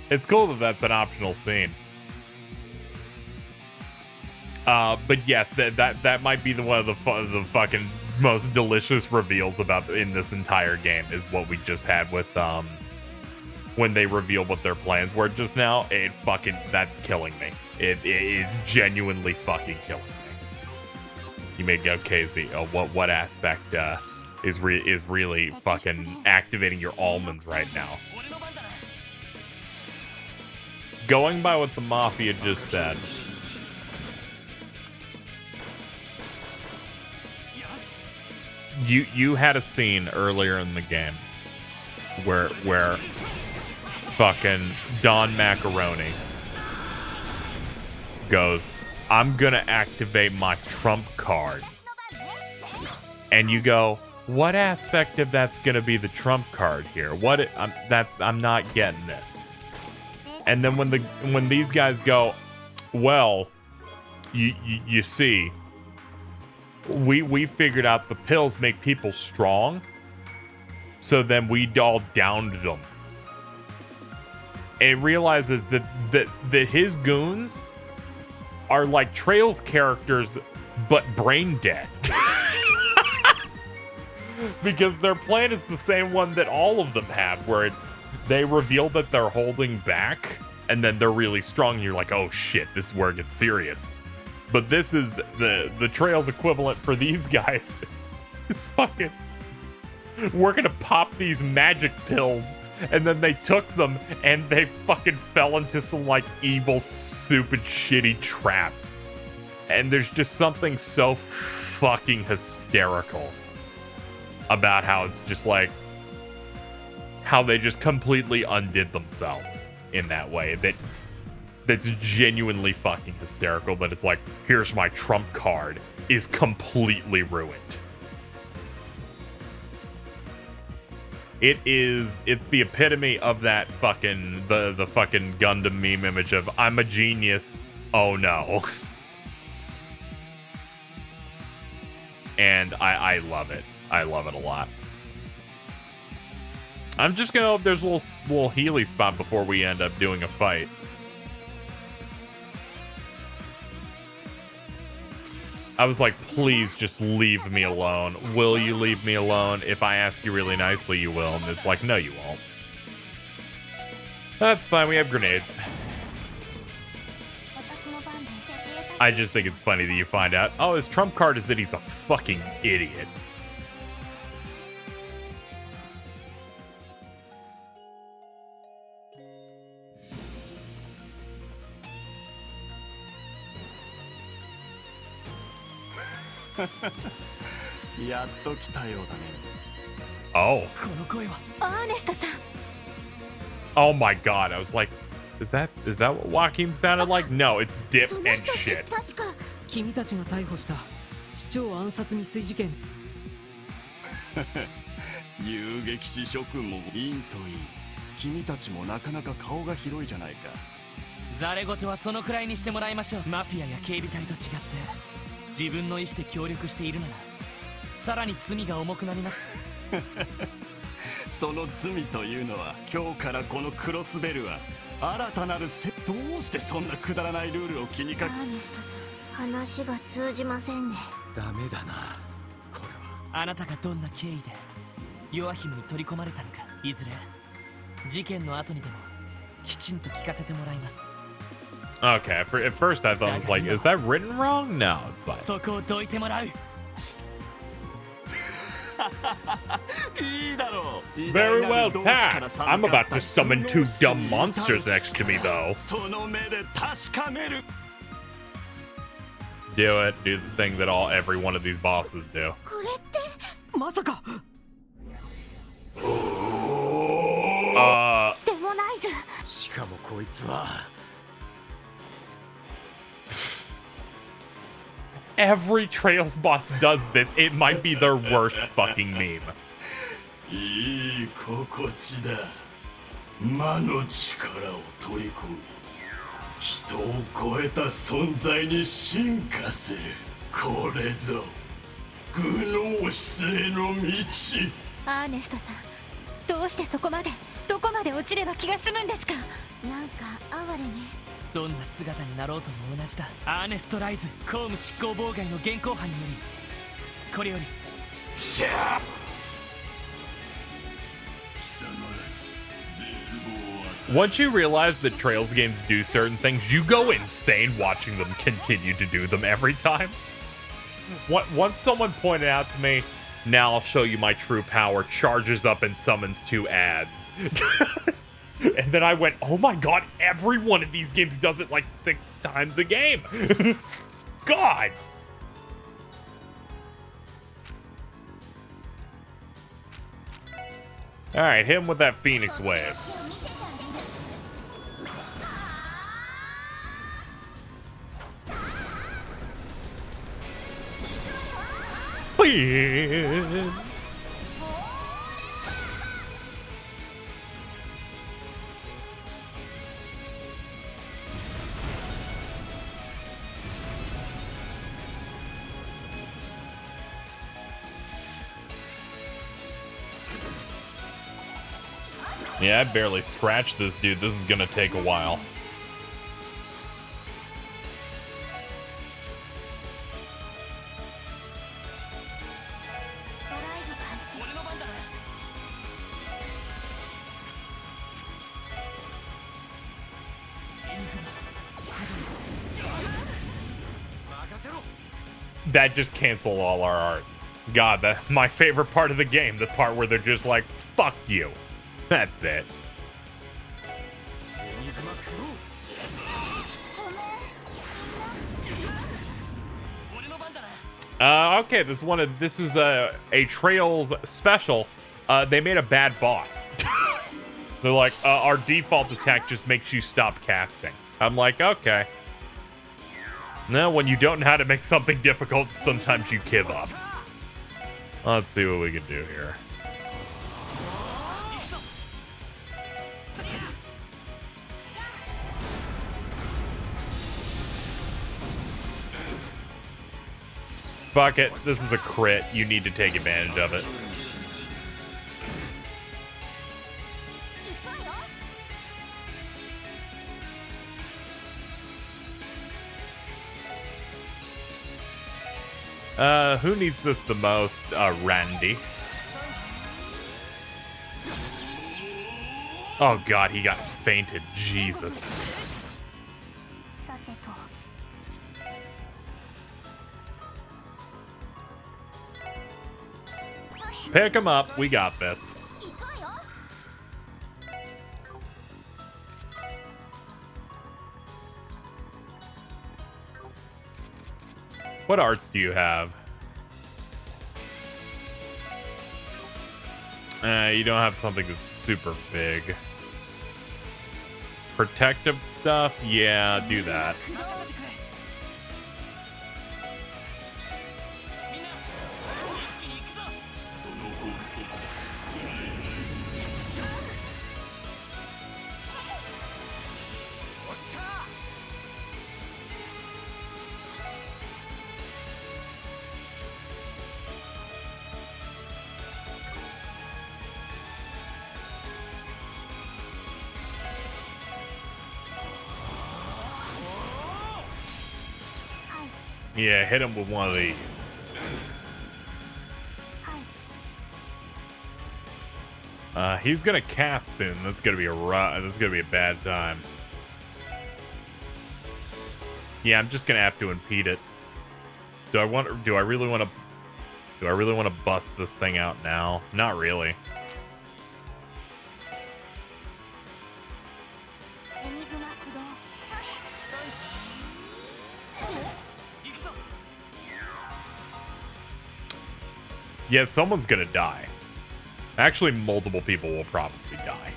It's cool that that's an optional scene. But yes, that might be one of the fucking most delicious reveals about in this entire game is what we just had with when they reveal what their plans were just now. That's killing me. It is genuinely fucking killing me. You may go, Casey. What aspect is really fucking activating your almonds right now? Going by what the Mafia just said, you had a scene earlier in the game where fucking Don Macaroni goes, "I'm gonna activate my trump card," and you go, "What aspect of that's gonna be the trump card here? I'm not getting this." And then when these guys go, "Well, you see, we figured out the pills make people strong, so then we all downed them." And it realizes that his goons are like Trails characters, but brain dead. Because their plan is the same one that all of them have, where they reveal that they're holding back, and then they're really strong, and you're like, oh shit, this is where it gets serious. But this is the Trails equivalent for these guys. It's fucking... We're gonna pop these magic pills, and then they took them, and they fucking fell into some, like, evil, stupid, shitty trap. And there's just something so fucking hysterical about how it's just like... how they just completely undid themselves in that way. That's genuinely fucking hysterical. That it's like, here's my trump card, is completely ruined. It's the epitome of that fucking the fucking Gundam meme image of I'm a genius, oh no. And I love it. I love it a lot. I'm just gonna hope there's a little Healy spot before we end up doing a fight. I was like, please just leave me alone. Will you leave me alone? If I ask you really nicely, you will. And it's like, no, you won't. That's fine. We have grenades. I just think it's funny that you find out, oh, his trump card is that he's a fucking idiot. Oh. この声はアーネストさん。 Oh my god. I was like, is that what Joaquin sounded like? No, it's dip その and 人って shit. 確か君たちが逮捕した市長暗殺未遂事件。遊撃士諸君もいいといい。君たちもなかなか顔が広いじゃないか。ザレ事はそのくらいにしてもらいましょう。マフィアや警備隊と違って自分の意思で協力しているならさらに罪が重くなります。その罪というのは今日からこのクロスベルは新たなるどうしてそんなくだらないルールを気にかけ。アーネストさん、話が通じませんね。ダメだなこれは。あなたがどんな経緯でヨアヒムに取り込まれたのか、いずれ事件の後にでもきちんと聞かせてもらいます。 Okay, at first I thought I was like, is that written wrong? No, it's fine. そこをどいてもらう。いいだろう。 Very well passed. I'm about to summon two dumb monsters next to me, though. その目で確かめる。 Do it. Do the thing that every one of these bosses do. これってまさか。デモナイズ。しかもこいつは Every Trails boss does this. It might be their worst fucking meme. いい心地だ。魔の力を取り込み、人を超えた存在に進化する。これぞグノーシスへの道。アーネストさん、どうしてそこまでどこまで落ちれば気が済むんですか。なんか哀れね。どんな姿になろうとも同じだ。アーネスト・ライズ公務執行妨害の現行犯によりこれよりシャー。貴様、絶望は Once you realize that Trails games do certain things, you go insane watching them continue to do them every time. Once someone pointed out to me, now I'll show you my true power, charges up and summons two ads. And then I went, oh my god, every one of these games does it like 6 times a game. God. All right, hit him with that Phoenix Wave. Spin. Yeah, I barely scratched this dude. This is gonna take a while. That just canceled all our arts. God, that's my favorite part of the game. The part where they're just like, fuck you. That's it. Okay, this is a Trails special. They made a bad boss. They're like, our default attack just makes you stop casting. I'm like, okay. No, when you don't know how to make something difficult, sometimes you give up. Let's see what we can do here. Fuck it, this is a crit. You need to take advantage of it. Who needs this the most? Randy. Oh god, he got fainted. Jesus. さてと Pick him up. We got this. What arts do you have? You don't have something that's super big. Protective stuff? Yeah, do that. Yeah, hit him with one of these. He's gonna cast soon. That's gonna be a bad time. Yeah, I'm just gonna have to impede it. Do I really want to bust this thing out now? Not really. Yeah, someone's gonna die. Actually, multiple people will probably die.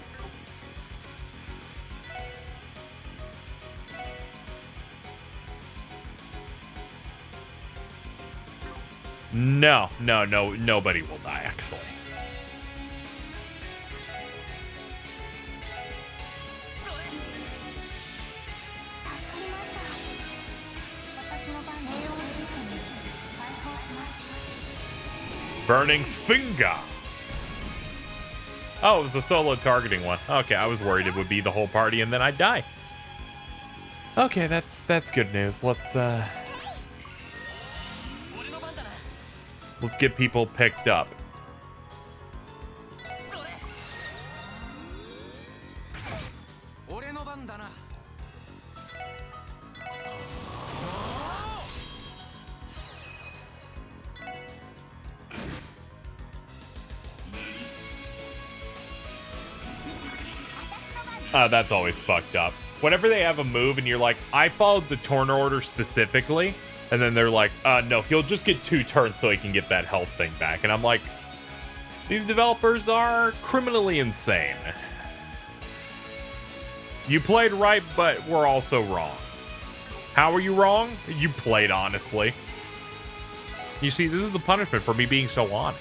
No, nobody will die, actually. Burning Finger. Oh, it was the solo targeting one. Okay, I was worried it would be the whole party and then I'd die. Okay, that's good news. Let's get people picked up. That's always fucked up. Whenever they have a move and you're like, I followed the turn order specifically, and then they're like, no, he'll just get 2 turns so he can get that health thing back. And I'm like, these developers are criminally insane. You played right, but we're also wrong. How are you wrong? You played honestly. You see, this is the punishment for me being so honest.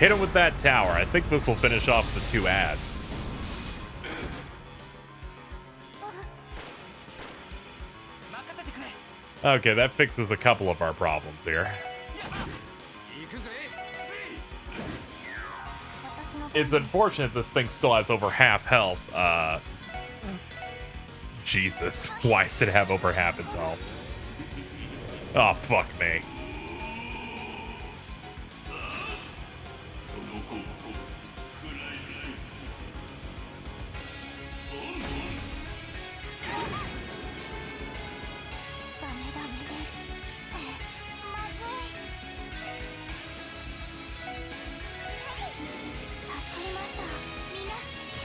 Hit him with that tower. I think this will finish off the 2 ads. Okay, that fixes a couple of our problems here. It's unfortunate this thing still has over half health. Jesus, why does it have over half its health? Oh, fuck me.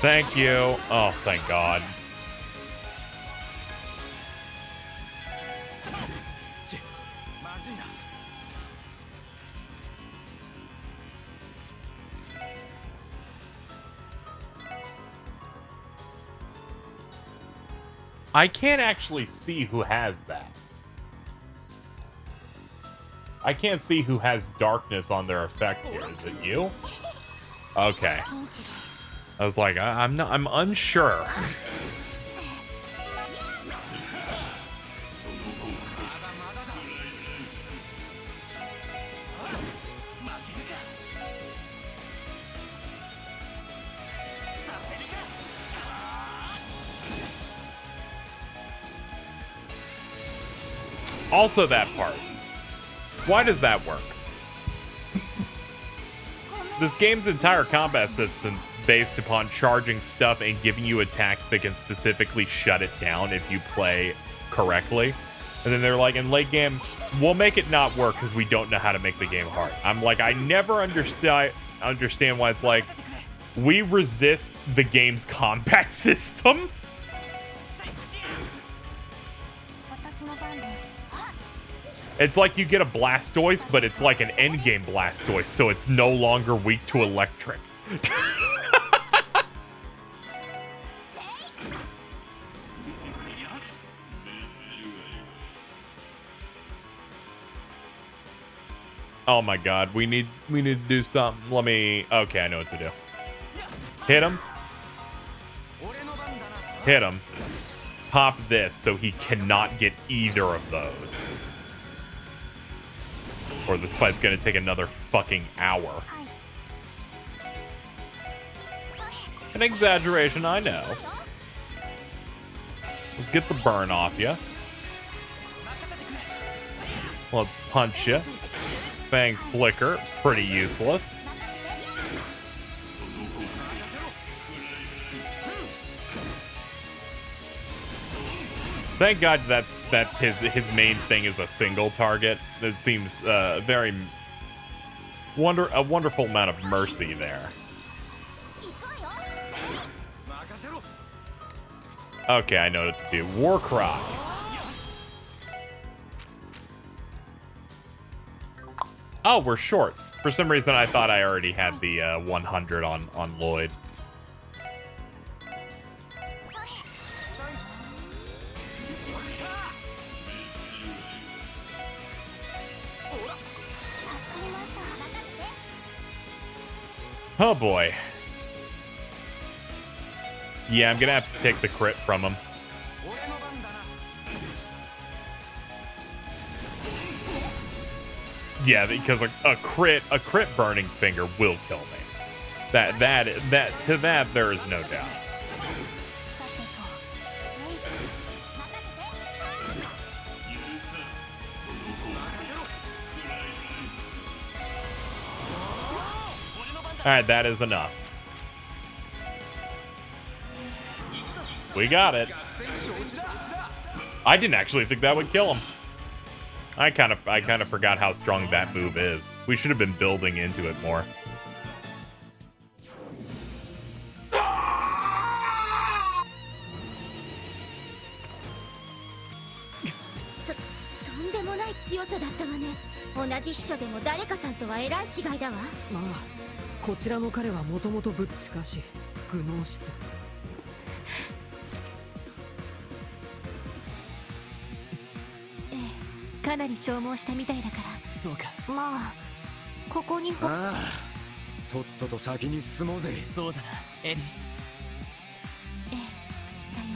Thank you. Oh, thank God. I can't actually see who has that. I can't see who has darkness on their effect here. Is it you? Okay. I was like, I'm unsure. Also that part. Why does that work? This game's entire combat system's based upon charging stuff and giving you attacks that can specifically shut it down if you play correctly. And then they're like, in late game, we'll make it not work because we don't know how to make the game hard. I'm like, I never understand why it's like, we resist the game's combat system. It's like you get a Blastoise, but it's like an endgame Blastoise, so it's no longer weak to electric. Oh my god, we need to do something. Let me... Okay, I know what to do. Hit him. Hit him. Pop this so he cannot get either of those. Or this fight's gonna take another fucking hour. An exaggeration, I know. Let's get the burn off you. Let's punch you. Fang flicker, pretty useless. Thank God that's his main thing is a single target. That seems very a wonderful amount of mercy there. Okay, I know what to do. War Cry. Oh, we're short. For some reason, I thought I already had the 100 on Lloyd. Oh boy. Yeah, I'm gonna have to take the crit from him. Yeah, because a crit burning finger will kill me. That there is no doubt. Alright, that is enough. We got it. I didn't actually think that would kill him. I kind of forgot how strong that move is. We should have been building into it more.まあ、こちらの彼はもともとぶっしかし、愚弄質。かなり消耗したみたいだから。そうか。まあここにああ、とっとと先に進もうぜ。そうだな、エリ。ええ、さよう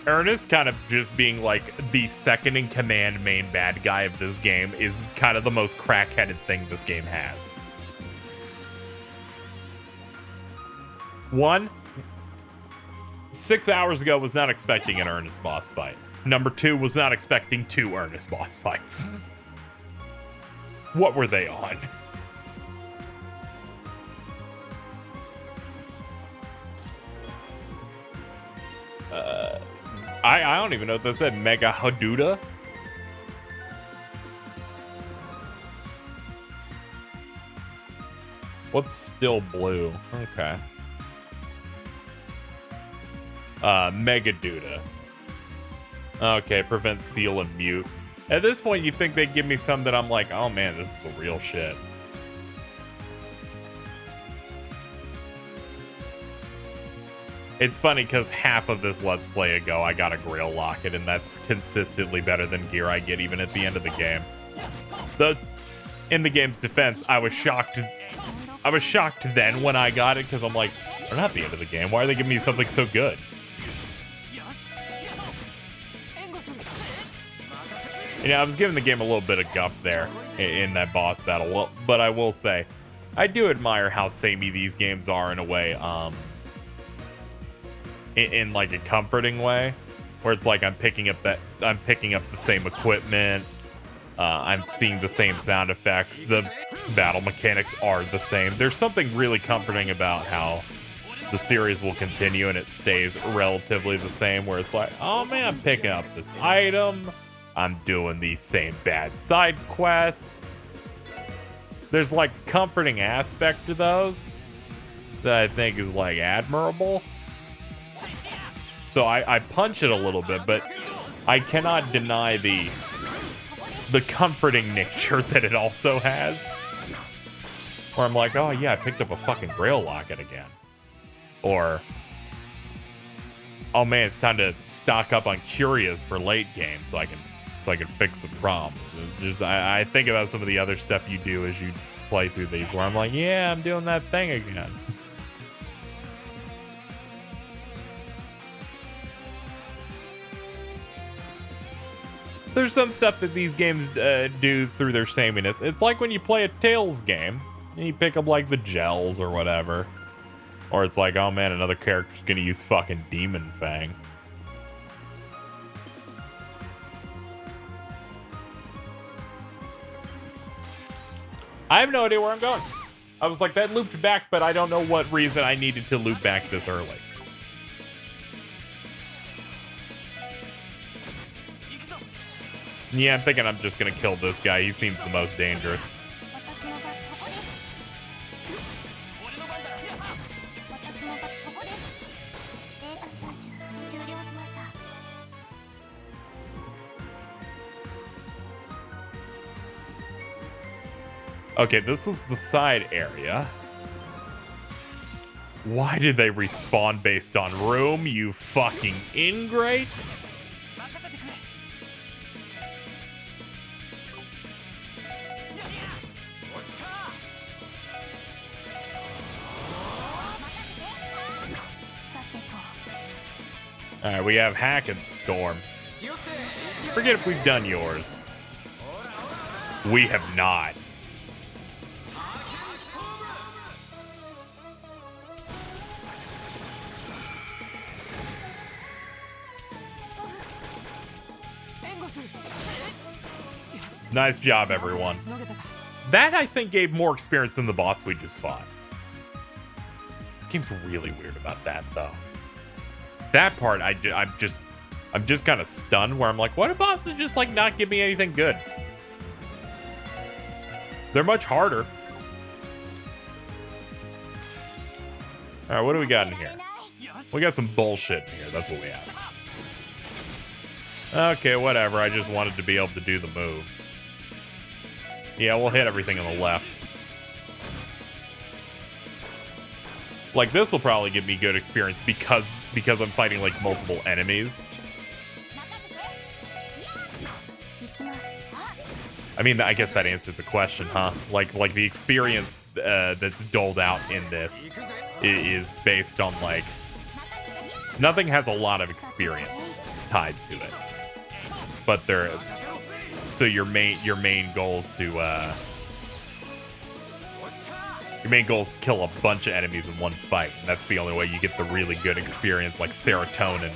なら。Ernest kind of just being like the second in command main bad guy of this game is kind of the most crackheaded thing this game has. 1, 6 hours ago was not expecting an Ernest boss fight. Number 2 was not expecting 2 Ernest boss fights. What were they on? I don't even know what that said. Mega Haduda? What's still blue? Okay. Mega Duda. Okay, prevent, seal, and mute. At this point, you think they'd give me some that I'm like, oh man, this is the real shit. It's funny because half of this Let's Play ago, I got a Grail Locket, and that's consistently better than gear I get even at the end of the game. In the game's defense, I was shocked then when I got it, because I'm like, we're not at the end of the game. Why are they giving me something so good? You know, I was giving the game a little bit of guff there in that boss battle. Well, but I will say, I do admire how samey these games are in a way, in like a comforting way, where it's like I'm picking up the same equipment, I'm seeing the same sound effects, the battle mechanics are the same. There's something really comforting about how the series will continue and it stays relatively the same, where it's like, oh man, I'm picking up this item, I'm doing these same bad side quests. There's like comforting aspect to those that I think is like admirable. So I punch it a little bit, but I cannot deny the comforting nature that it also has. Where I'm like, oh yeah, I picked up a fucking Grail Locket again. Or, oh man, it's time to stock up on Curious for late game so I can fix some problems. Just, I think about some of the other stuff you do as you play through these, where I'm like, yeah, I'm doing that thing again. There's some stuff that these games do through their sameness. It's like when you play a Tales game and you pick up like the gels or whatever. Or it's like, oh man, another character's gonna use fucking Demon Fang. I have no idea where I'm going. I was like, that looped back, but I don't know what reason I needed to loop back this early. Yeah, I'm thinking I'm just gonna kill this guy. He seems the most dangerous. Okay, this is the side area. Why did they respawn based on room, you fucking ingrates? Alright, we have Hack and Storm. Forget if we've done yours. We have not. Nice job, everyone. That, I think, gave more experience than the boss we just fought. This game's really weird about that, though. That part, I'm just kind of stunned, where I'm like, why do bosses just, like, not give me anything good? They're much harder. Alright, what do we got in here? We got some bullshit in here, that's what we have. Okay, whatever, I just wanted to be able to do the move. Yeah, we'll hit everything on the left. Like, this will probably give me good experience because I'm fighting, like, multiple enemies. I mean, I guess that answered the question, huh? Like the experience that's doled out in this is based on, like... Nothing has a lot of experience tied to it. But they're... So your main goal is to kill a bunch of enemies in one fight. And that's the only way you get the really good experience, like serotonin.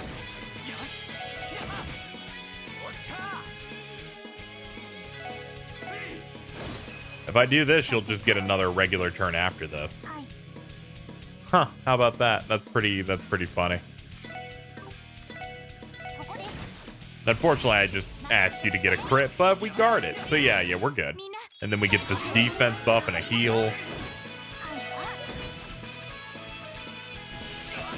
If I do this, you'll just get another regular turn after this. Huh, how about that? That's pretty funny. Unfortunately, I just asked you to get a crit, but we guard it. So yeah, we're good. And then we get this defense buff and a heal.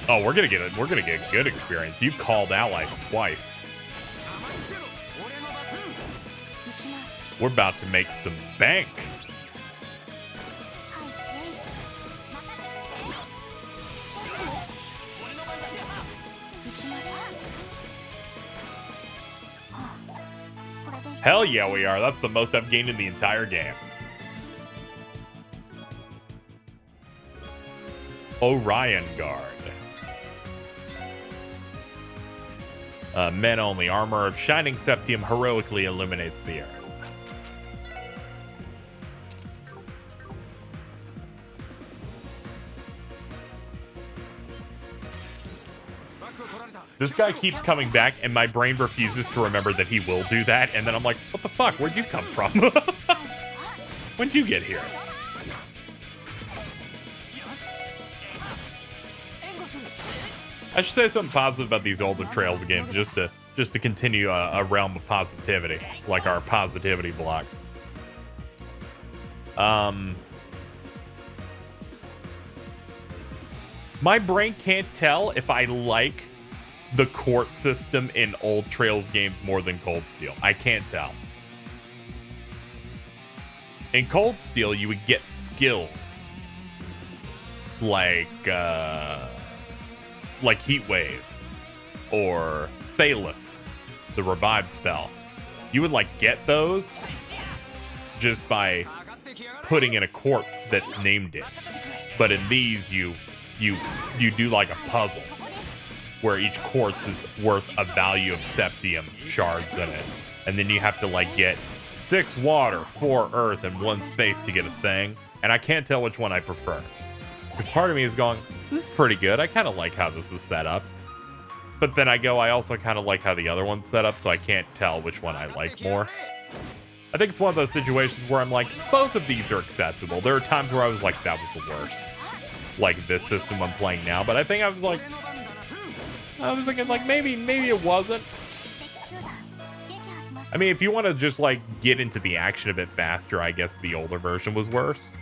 Oh, we're gonna get good experience. You called allies twice. We're about to make some bank. Hell yeah, we are. That's the most I've gained in the entire game. Orion Guard. Men only. Armor of Shining Septium heroically illuminates the air. This guy keeps coming back, and my brain refuses to remember that he will do that. And then I'm like, what the fuck? Where'd you come from? When'd you get here? I should say something positive about these older Trails games, just to continue a realm of positivity, like our positivity block. My brain can't tell if I like the court system in old Trails games more than Cold Steel. I can't tell. In Cold Steel, you would get skills like Heat Wave or Thalus, the revive spell. You would like get those just by putting in a quartz that's named it. But in these, you do like a puzzle where each quartz is worth a value of septium shards in it, and then you have to like get 6 water, 4 earth, and 1 space to get a thing. And I can't tell which one I prefer, because part of me is going, this is pretty good. I kind of like how this is set up. But then I also kind of like how the other one's set up, so I can't tell which one I like more. I think it's one of those situations where I'm like, both of these are acceptable. There are times where I was like, that was the worst. Like this system I'm playing now, but I think I was thinking like maybe it wasn't. I mean, if you want to just like get into the action a bit faster, I guess the older version was worse.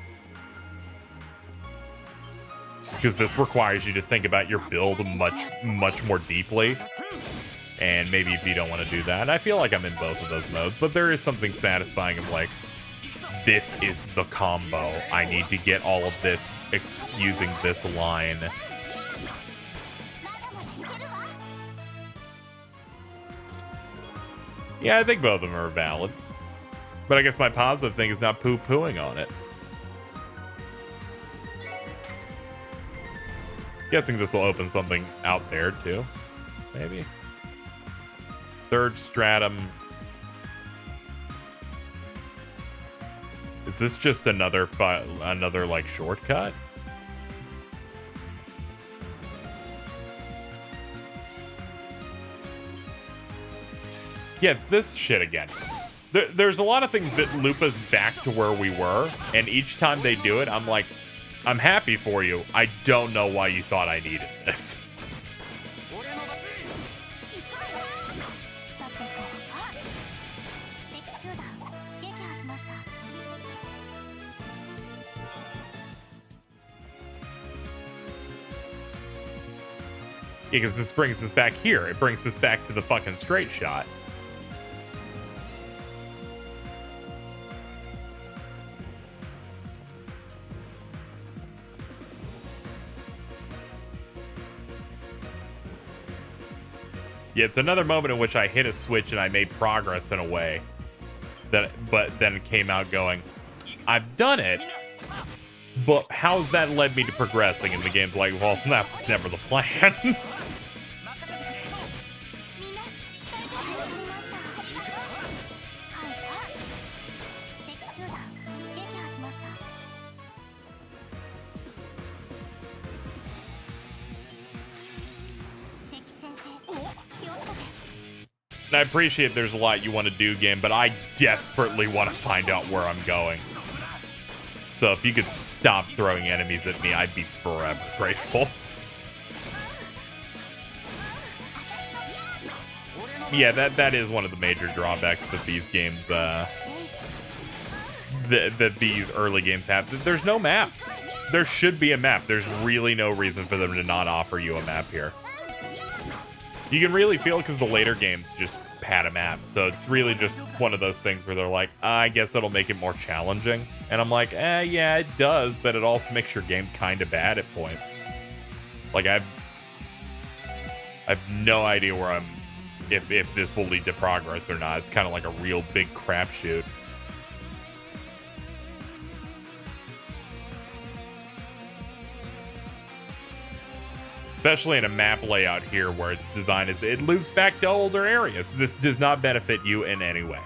Because this requires you to think about your build much more deeply. And maybe if you don't want to do that, I feel like I'm in both of those modes, but there is something satisfying of like, this is the combo. I need to get all of this using this line. Yeah, I think both of them are valid. But I guess my positive thing is not poo-pooing on it. Guessing this will open something out there too. Maybe. Third stratum. Is this just another like shortcut? Yeah, it's this shit again. There's a lot of things that loop us back to where we were, and each time they do it, I'm like, I'm happy for you. I don't know why you thought I needed this. Yeah, because this brings us back here. It brings us back to the fucking straight shot. Yeah, it's another moment in which I hit a switch and I made progress in a way that, but then it came out going, I've done it, but how's that led me to progressing? And the game's like, well, that was never the plan. And I appreciate there's a lot you want to do, game, but I desperately want to find out where I'm going. So if you could stop throwing enemies at me, I'd be forever grateful. Yeah, that is one of the major drawbacks that these games, that these early games have. There's no map. There should be a map. There's really no reason for them to not offer you a map here. You can really feel it because the later games just pad a map. So it's really just one of those things where they're like, I guess it'll make it more challenging. And I'm like, yeah, it does, but it also makes your game kind of bad at points. Like, I've no idea where I'm if this will lead to progress or not. It's kind of like a real big crapshoot. Especially in a map layout here where its design is, it loops back to older areas. This does not benefit you in any way.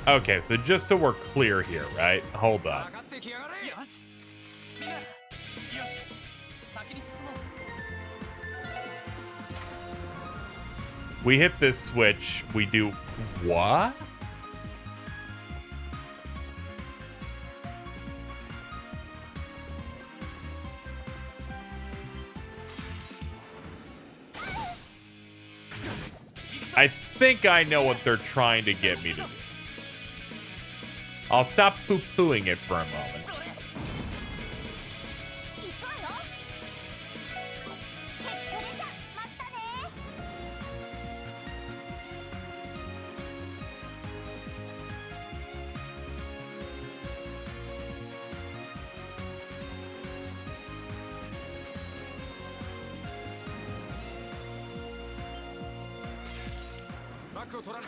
Okay, so just so we're clear here, right? Hold up. We hit this switch, we do what? I think I know what they're trying to get me to do. I'll stop poo-pooing it for a moment.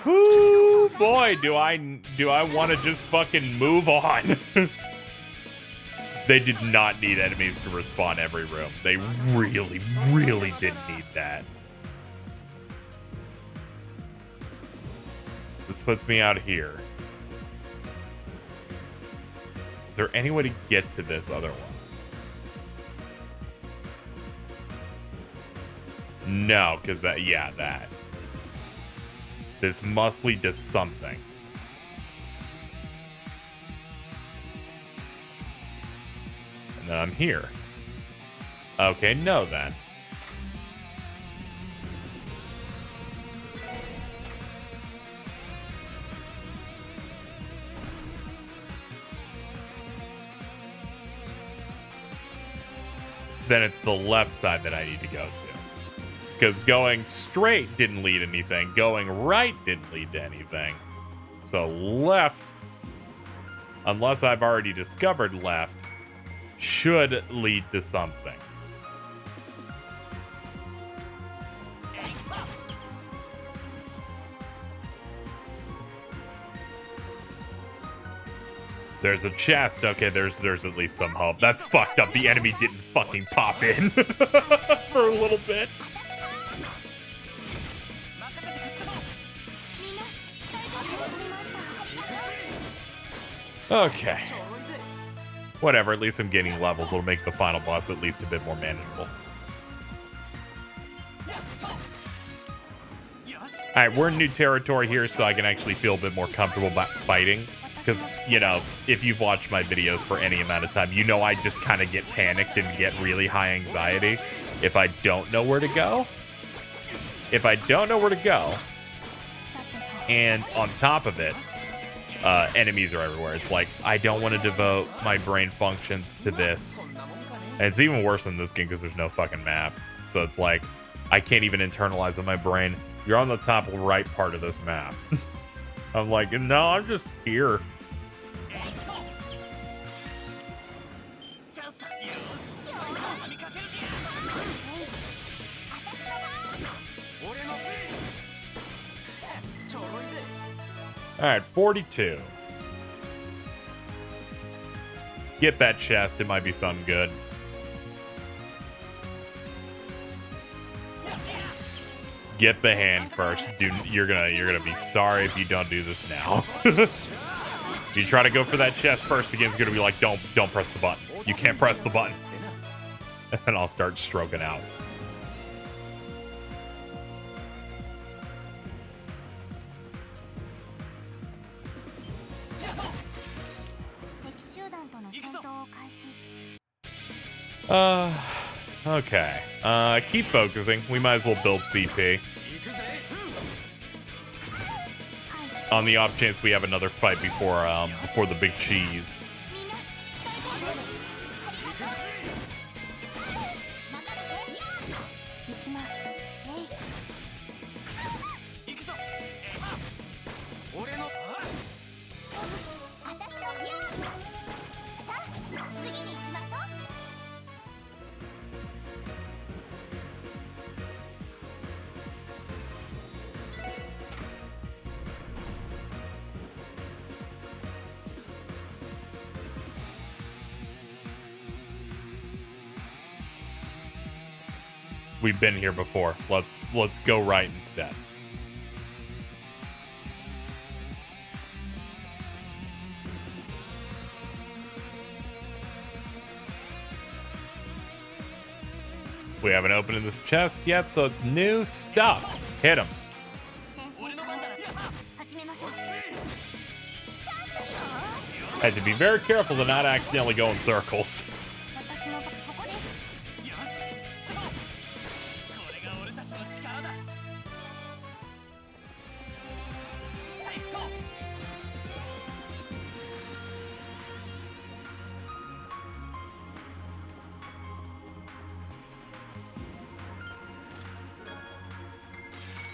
Whoo, boy, do I want to just fucking move on. They did not need enemies to respawn every room. They really, really didn't need that. This puts me out here. Is there any way to get to this otherwise? No, because that, yeah, that. This must lead to something. And then I'm here. Okay, no then. Then it's the left side that I need to go to. Because going straight didn't lead to anything. Going right didn't lead to anything. So left, unless I've already discovered left, should lead to something. There's a chest. Okay, there's at least some hope. That's fucked up. The enemy didn't fucking pop in for a little bit. Okay. Whatever, at least I'm gaining levels. It'll make the final boss at least a bit more manageable. Alright, we're in new territory here, so I can actually feel a bit more comfortable about fighting. Because, you know, if you've watched my videos for any amount of time, you know I just kind of get panicked and get really high anxiety if I don't know where to go. If I don't know where to go, and on top of it, enemies are everywhere. It's like, I don't want to devote my brain functions to this. And it's even worse in this game because there's no fucking map. So it's like, I can't even internalize in my brain. You're on the top right part of this map. I'm like, no, I'm just here. Alright, 42. Get that chest, it might be something good. Get the hand first. Dude, you're gonna be sorry if you don't do this now. If you try to go for that chest first, the game's gonna be like, don't press the button. You can't press the button. And then I'll start stroking out. Okay. Keep focusing. We might as well build CP. On the off chance we have another fight before the big cheese. We've been here before. Let's go right instead. We haven't opened this chest yet, so it's new stuff. Hit him. Had to be very careful to not accidentally go in circles.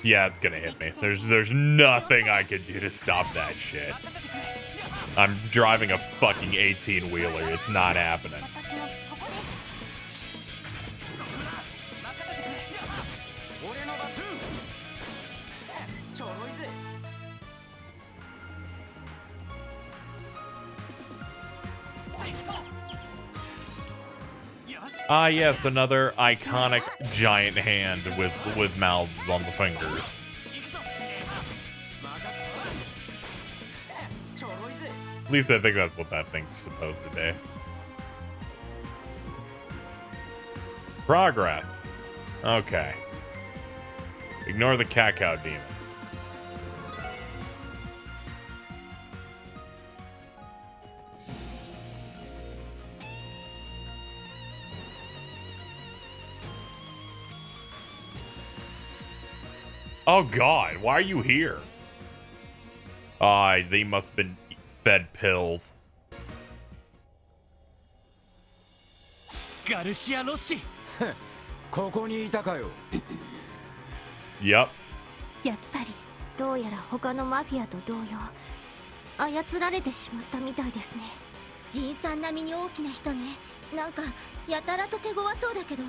Yeah, it's gonna hit me. There's nothing I can do to stop that shit. I'm driving a fucking 18-wheeler. It's not happening. Ah, yes, another iconic giant hand with mouths on the fingers. At least I think that's what that thing's supposed to be. Progress. Okay. Ignore the cacao demon. Oh god, why are you here? They must have been fed pills. Garcia Rossi. Yep. やっぱりどうやら他のマフィアと同様操られてしまったみたいですね。仁さん並みに大きな人ね。なんかやたらと手強そうだけど。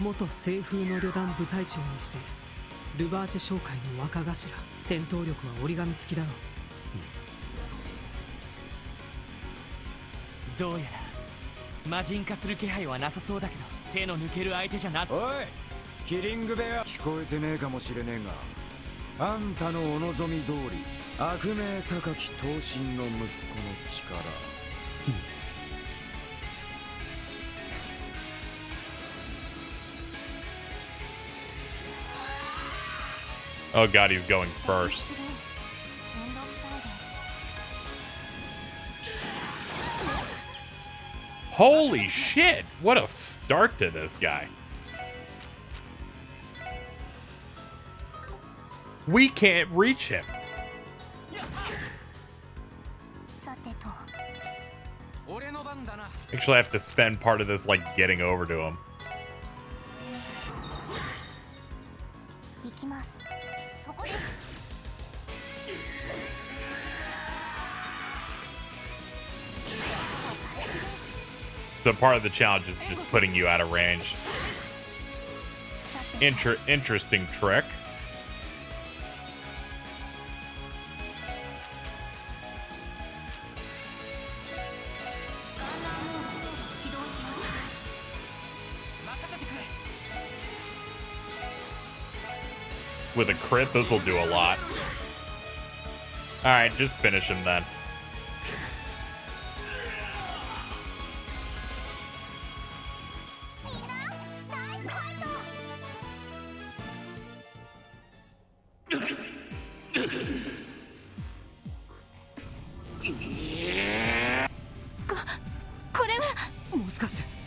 元西風の旅団部隊長にしてルバーチェ商会の若頭。戦闘力は折り紙付きだろう。どうやら魔人化する気配はなさそうだけど、手の抜ける相手じゃな。おい、キリングベア。聞こえてねえかもしれねえが、あんたのお望み通り悪名高き闘神の息子の力。Oh god, he's going first. Holy shit! What a start to this guy. We can't reach him. Actually, I have to spend part of this like getting over to him. So part of the challenge is just putting you out of range. Interesting trick. With a crit, this will do a lot. Alright, just finish him then.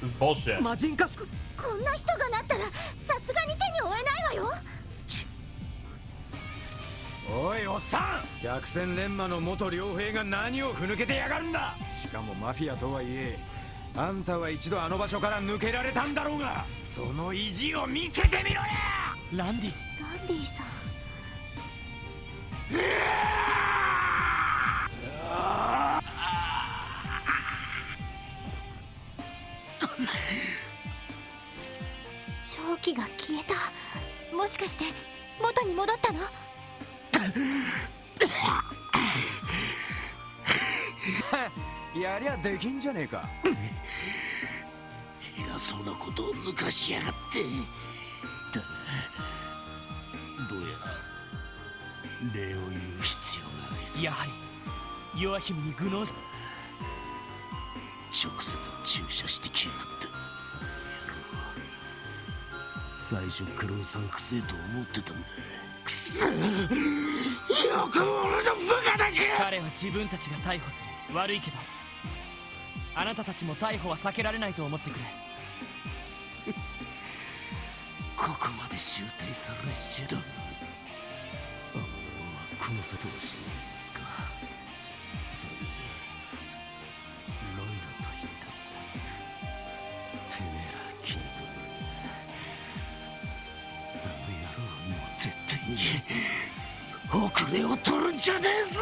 This is bullshit. 魔人化。こんな人がなったらさすがに手に負えないわよ。おいおっさん、百戦錬磨の元両兵が何をふぬけてやがるんだ。しかもマフィアとはいえ、あんたは一度あの場所から抜けられたんだろうが、その意地を見せてみろや。ランディ。ランディさん。正気が消えた。もしかして元に戻ったの？やりゃできんじゃねえか。偉そうなことを抜かしやがって。どうやら礼を言う必要がないぞ。やはりヨアヒムに愚弄し直接注射してきやがった。最初からうさんくせえと思ってたんだ。くそ、よくも俺の部下たちが。彼は自分たちが逮捕する。悪いけどあなたたちも逮捕は避けられないと思ってくれ。ここまで周到されしちゃだ。あのはこの里を知りますか。それでロイドと言ったてめえら気になる。あの野郎はもう絶対に遅れを取るんじゃねえぞ。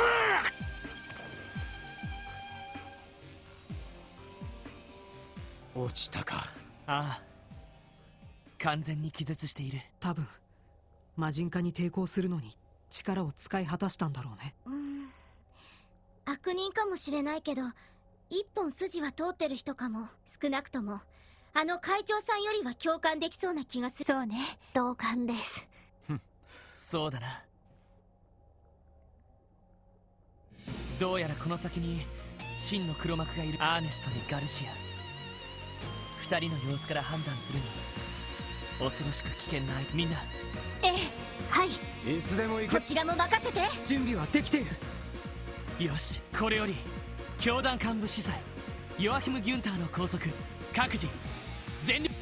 落ちたか。ああ、完全に気絶している。多分魔人化に抵抗するのに力を使い果たしたんだろうね。悪人かもしれないけど一本筋は通ってる人かも。少なくともあの会長さんよりは共感できそうな気がする。そうね。同感です。そうだな。どうやらこの先に真の黒幕がいる。アーネストにガルシア、二人の様子から判断するに恐ろしく危険な相手。みんなええ、はい、いつでも行け。こちらも任せて。準備はできている。よし、これより教団幹部司祭ヨアヒム・ギュンターの拘束各自全力。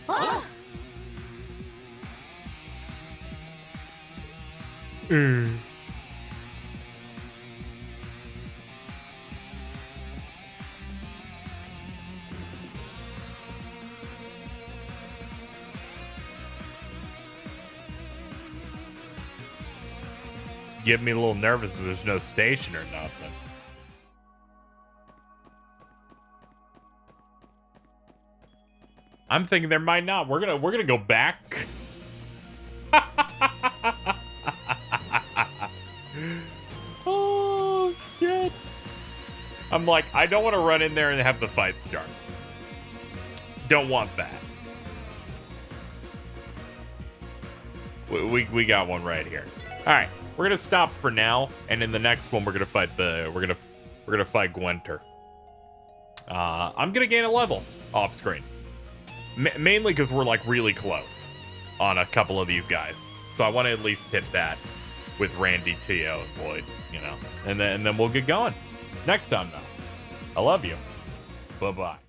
Get me a little nervous that there's no station or nothing. I'm thinking there might not. We're gonna go back. Oh shit! I'm like, I don't want to run in there and have the fight start. Don't want that. We got one right here. All right, we're gonna stop for now, and in the next one we're gonna fight Gwenter. I'm gonna gain a level off screen, mainly because we're like really close on a couple of these guys, so I want to at least hit that with Randy, Tio, and Lloyd, you know, and then we'll get going next time. Though, I love you. Bye bye.